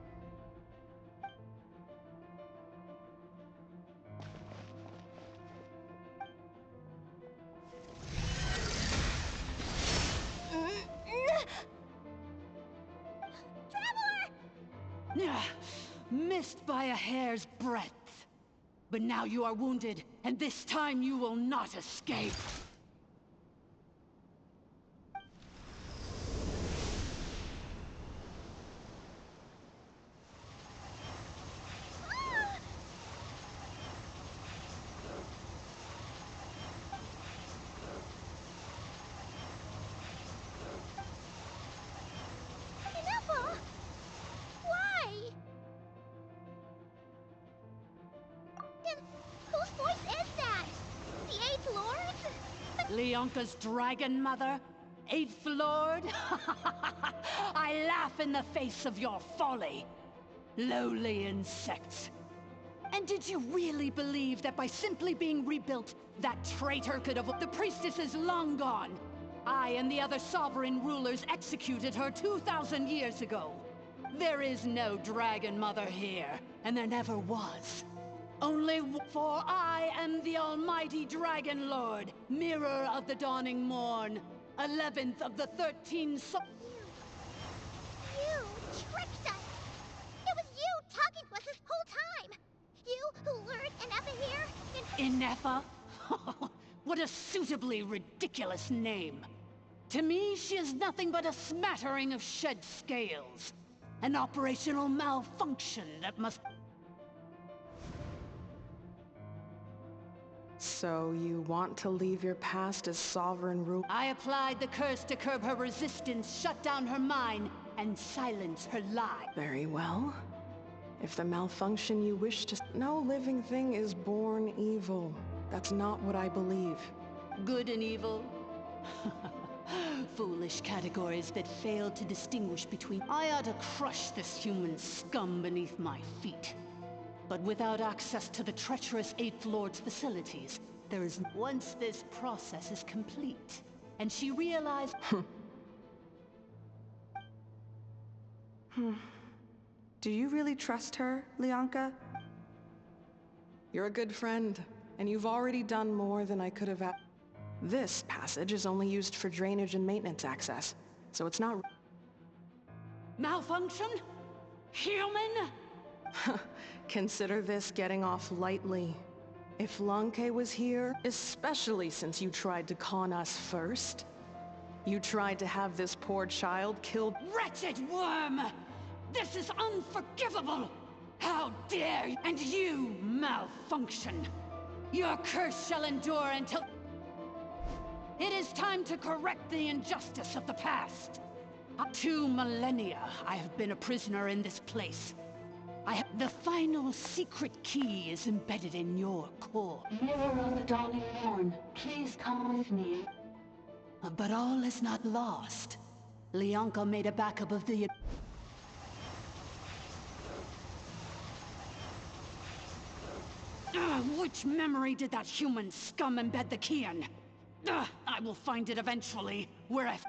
Missed by a hair's breadth. But now you are wounded, and this time you will not escape. INEFFA! Why? And whose voice is that? The 8th Lord? Leonka's dragon mother? 8th Lord? I laugh in the face of your folly. Lowly insects. And did you really believe that by simply being rebuilt, that traitor could have... The priestess is long gone. I and the other sovereign rulers executed her 2,000 years ago. There is no dragon mother here, and there never was. Only for I am the almighty Dragon Lord, Mirror of the Dawning Morn, 11th of the 13 You tricked us! It was you talking to us this whole time! You who lured INEFFA here? INEFFA? What a suitably ridiculous name. To me, she is nothing but a smattering of shed scales. An operational malfunction that must... So you want to leave your past as sovereign ruler? I applied the curse to curb her resistance, shut down her mind, and silence her lie. Very well. If the malfunction you wish to... No living thing is born evil. That's not what I believe. Good and evil? Foolish categories that fail to distinguish between... I ought to crush this human scum beneath my feet. But without access to the treacherous Eighth Lord's facilities, there is... Once this process is complete, and she realized... Do you really trust her, Lianka? You're a good friend, and you've already done more than I could have... This passage is only used for drainage and maintenance access, so it's not... Malfunction? Human? Consider this getting off lightly. If Lanke was here, especially since you tried to con us first, you tried to have this poor child killed... Wretched worm! This is unforgivable! How dare you! And you, malfunction! Your curse shall endure until... It is time to correct the injustice of the past. 2 millennia I have been a prisoner in this place. The final secret key is embedded in your core. Mirror of the dawning morn, please come with me. But all is not lost. Lianka made a backup of the... Which memory did that human scum embed the key in? I will find it eventually,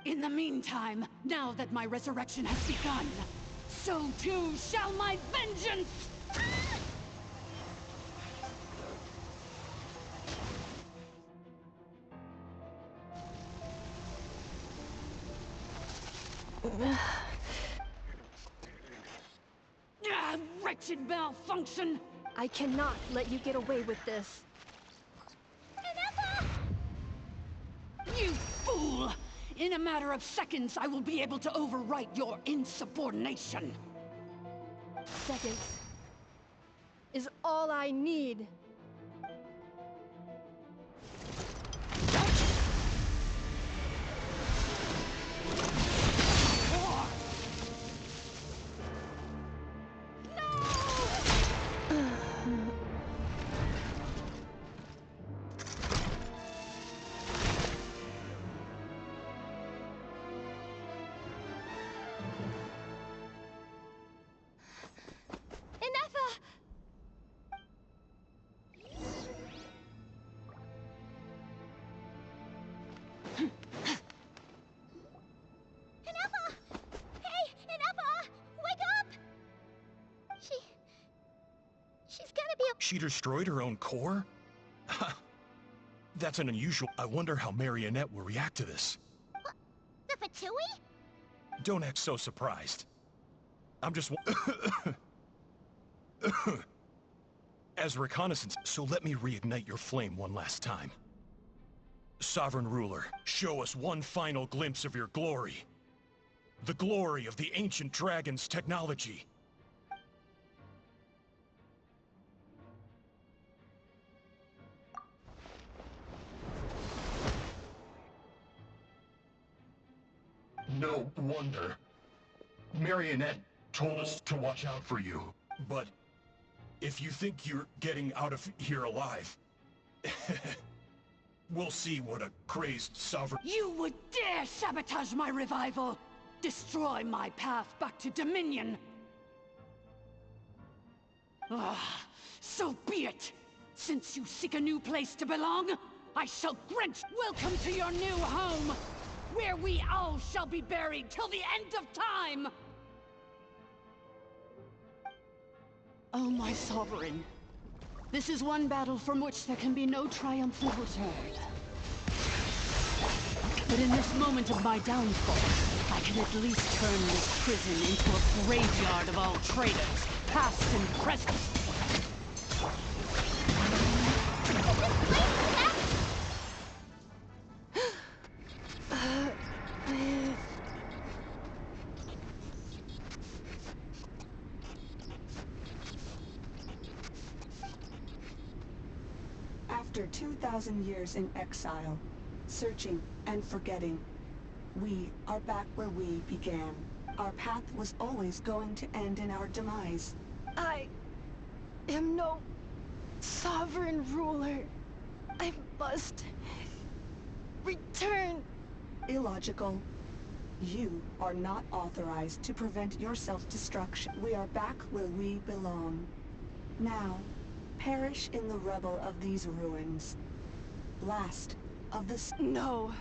in the meantime, now that my resurrection has begun, so too shall my vengeance! Wretched malfunction! I cannot let you get away with this. INEFFA! You fool! In a matter of seconds, I will be able to overwrite your insubordination. Seconds is all I need. She destroyed her own core? That's an unusual... I wonder how Marionette will react to this. What? The Fatui? Don't act so surprised. I'm just... As reconnaissance, so let me reignite your flame one last time. Sovereign Ruler, show us one final glimpse of your glory. The glory of the ancient dragon's technology. No wonder. Marionette told us to watch out for you. But if you think you're getting out of here alive, we'll see what a crazed sovereign... You would dare sabotage my revival! Destroy my path back to Dominion! So be it! Since you seek a new place to belong, I shall grant welcome to your new home! Where we all shall be buried till the end of time! Oh, my sovereign. This is one battle from which there can be no triumphant return. But in this moment of my downfall, I can at least turn this prison into a graveyard of all traitors, past and present. After 2,000 years in exile, searching and forgetting, we are back where we began. Our path was always going to end in our demise. I am no sovereign ruler. I must return. Illogical. You are not authorized to prevent your self-destruction. We are back where we belong. Now, perish in the rubble of these ruins. Last of the... No.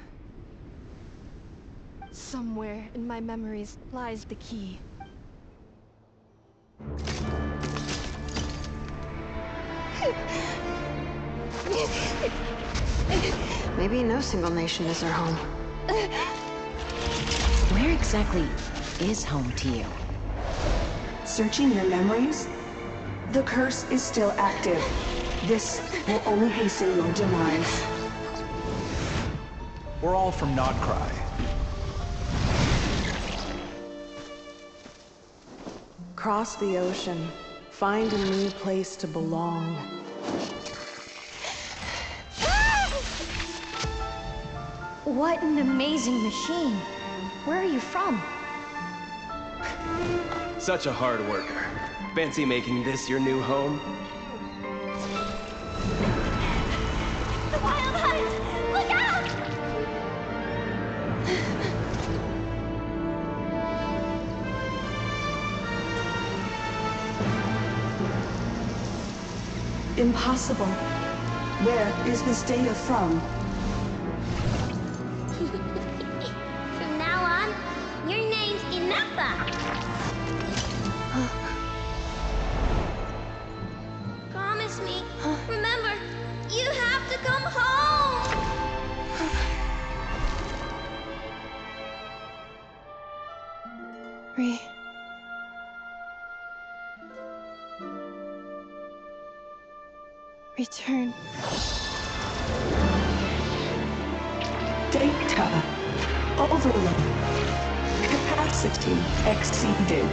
Somewhere in my memories lies the key. Maybe no single nation is our home. Where exactly is home to you? Searching your memories? The curse is still active. This will only hasten your demise. We're all from Nodcry. Cross the ocean. Find a new place to belong. What an amazing machine. Where are you from? Such a hard worker. Fancy making this your new home? The wild hunt! Look out! Impossible. Where is this data from? From now on, your name's INEFFA. Promise me. Remember, you have to come home. Return. Data overload. Capacity exceeded.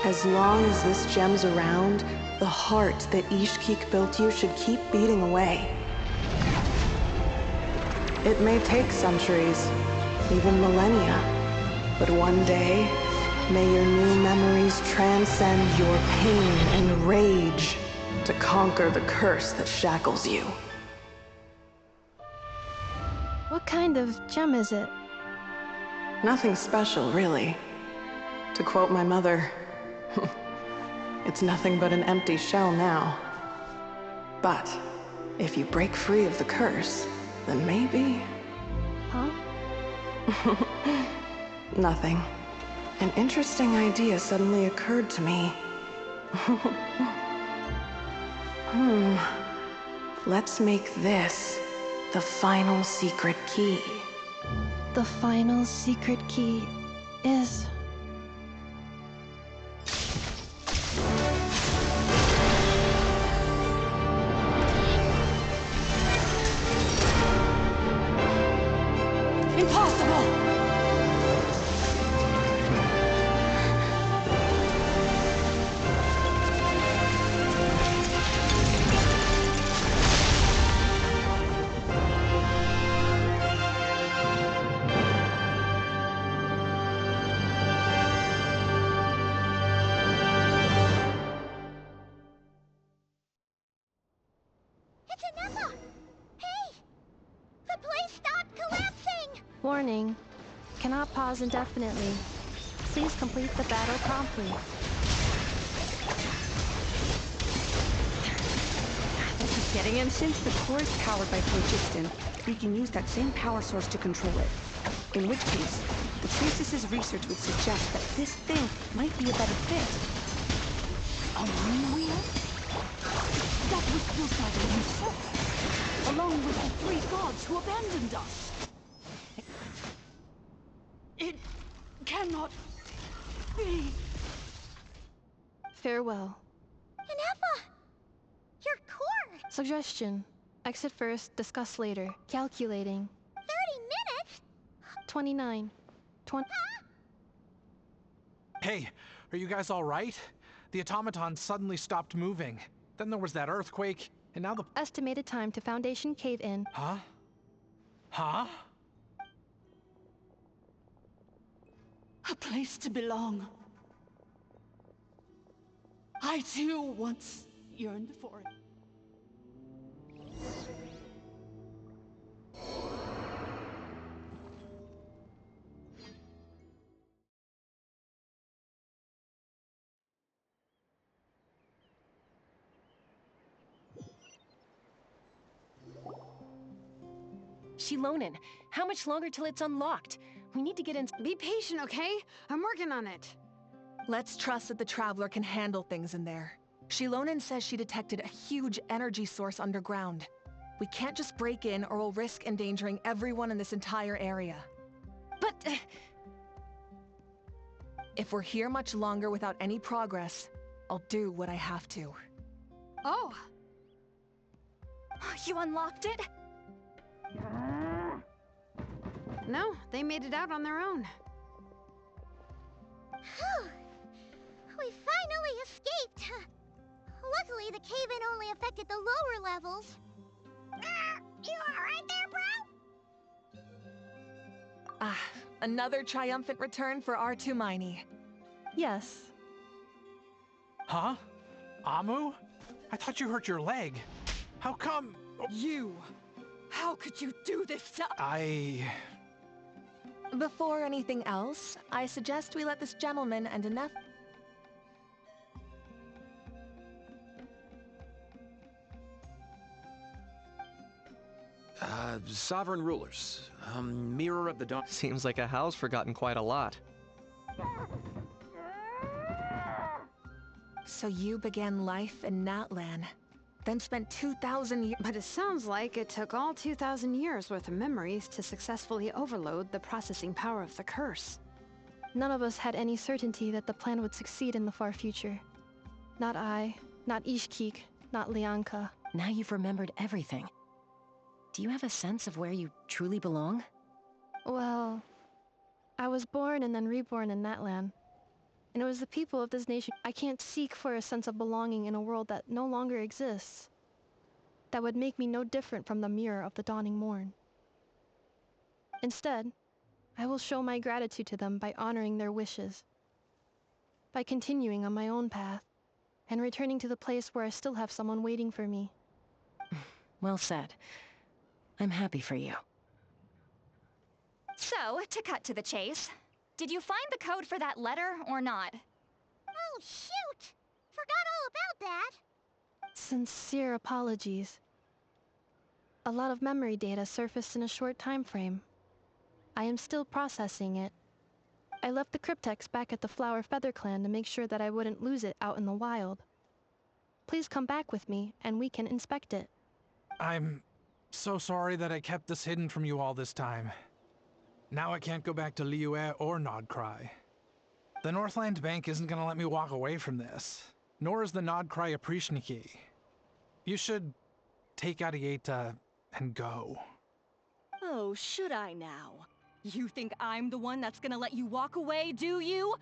As long as this gem's around, the heart that Ishkik built you should keep beating away. It may take centuries, even millennia, but one day, may your new memories transcend your pain and rage to conquer the curse that shackles you. What kind of gem is it? Nothing special, really. To quote my mother, it's nothing but an empty shell now. But if you break free of the curse, then maybe... Huh? Nothing. An interesting idea suddenly occurred to me. Let's make this the final secret key. The final secret key is... Impossible! It's INEFFA! Hey! The place stopped collapsing! Warning. Cannot pause indefinitely. Please complete the battle promptly. Getting him. Since the core is powered by phlogiston, we can use that same power source to control it. In which case, the priestess's research would suggest that this thing might be a better fit. A moon wheel? That was built by the himself, along with the 3 gods who abandoned us. It cannot be. Farewell. INEFFA! Your core! Suggestion. Exit first, discuss later. Calculating. 30 minutes? 29. 20... Hey, are you guys all right? The automaton suddenly stopped moving. Then there was that earthquake, and now the... Estimated time to Foundation cave-in. Huh? Huh? A place to belong. I too once yearned for it. Shilonen, how much longer till it's unlocked? We need to get in. Be patient, okay? I'm working on it. Let's trust that the Traveler can handle things in there. Shilonen says she detected a huge energy source underground. We can't just break in or we'll risk endangering everyone in this entire area. But... if we're here much longer without any progress, I'll do what I have to. Oh! You unlocked it? No, they made it out on their own. Phew! We finally escaped! Luckily, the cave-in only affected the lower levels. You alright there, bro? Ah, another triumphant return for R2 Miney. Yes. Huh? Amu? I thought you hurt your leg. How come? You! How could you do this to— Before anything else, I suggest we let this gentleman and INEFFA— Sovereign rulers. Mirror of the dawn. Seems like a house forgotten quite a lot. So you began life in Natlan, then spent 2,000 years— But it sounds like it took all 2,000 years worth of memories to successfully overload the processing power of the curse. None of us had any certainty that the plan would succeed in the far future. Not I, not Ishkik, not Lianka. Now you've remembered everything. Do you have a sense of where you truly belong? Well, I was born and then reborn in Natlan. And it was the people of this nation. I can't seek for a sense of belonging in a world that no longer exists. That would make me no different from the mirror of the dawning morn. Instead, I will show my gratitude to them by honoring their wishes. By continuing on my own path, and returning to the place where I still have someone waiting for me. Well said. I'm happy for you. So, to cut to the chase, did you find the code for that letter or not? Oh, shoot! Forgot all about that! Sincere apologies. A lot of memory data surfaced in a short time frame. I am still processing it. I left the cryptex back at the Flower Feather Clan to make sure that I wouldn't lose it out in the wild. Please come back with me, and we can inspect it. I'm so sorry that I kept this hidden from you all this time. Now I can't go back to Liyue or Nodcry. The Northland Bank isn't gonna let me walk away from this, nor is the Nodcry Aprishniki. You should take Arieta and go. Oh, should I now? You think I'm the one that's gonna let you walk away, do you?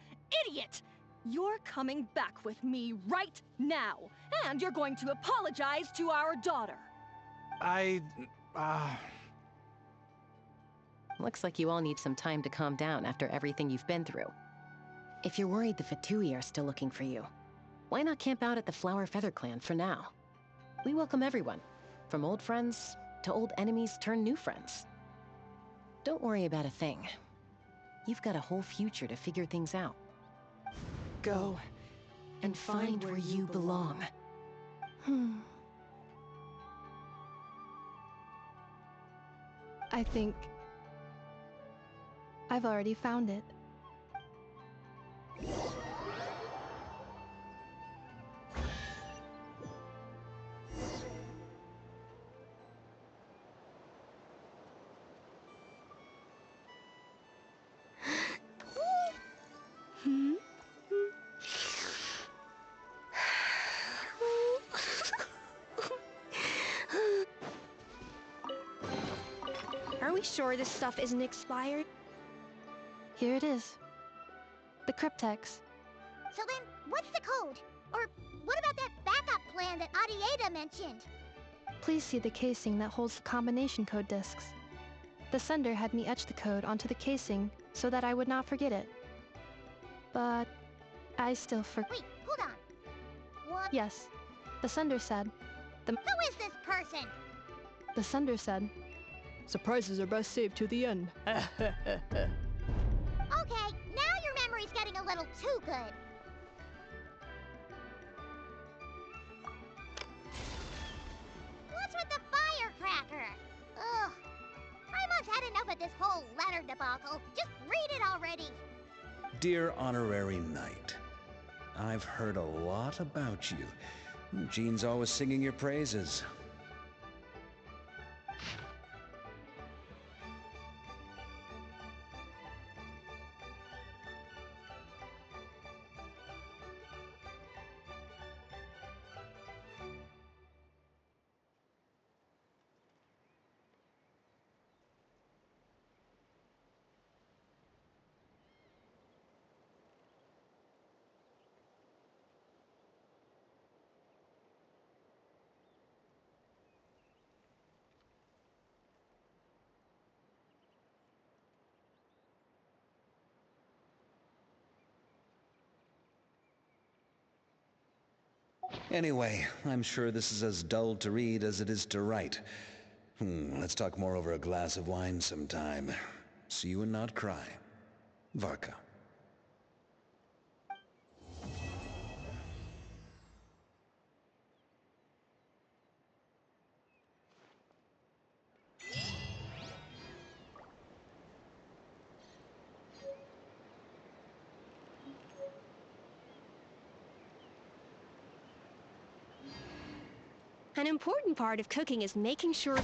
Idiot! You're coming back with me right now, and you're going to apologize to our daughter. Looks like you all need some time to calm down after everything you've been through. If you're worried the Fatui are still looking for you, why not camp out at the Flower Feather Clan for now? We welcome everyone, from old friends to old enemies turned new friends. Don't worry about a thing. You've got a whole future to figure things out. Go and find where you belong. I think I've already found it. Are we sure this stuff isn't expired? Here it is. The cryptex. So then, what's the code? Or what about that backup plan that Arieta mentioned? Please see the casing that holds the combination code discs. The sender had me etch the code onto the casing so that I would not forget it. But I still Wait, hold on. Yes. The Sunder said. Who is this person? The Sunder said. Surprises are best saved to the end. Okay, now your memory's getting a little too good. What's with the firecracker? Ugh. Paimon's had enough of this whole letter debacle. Just read it already. Dear Honorary Knight, I've heard a lot about you. Jean's always singing your praises. Anyway, I'm sure this is as dull to read as it is to write. Let's talk more over a glass of wine sometime. See you and not cry. Varka. An important part of cooking is making sure...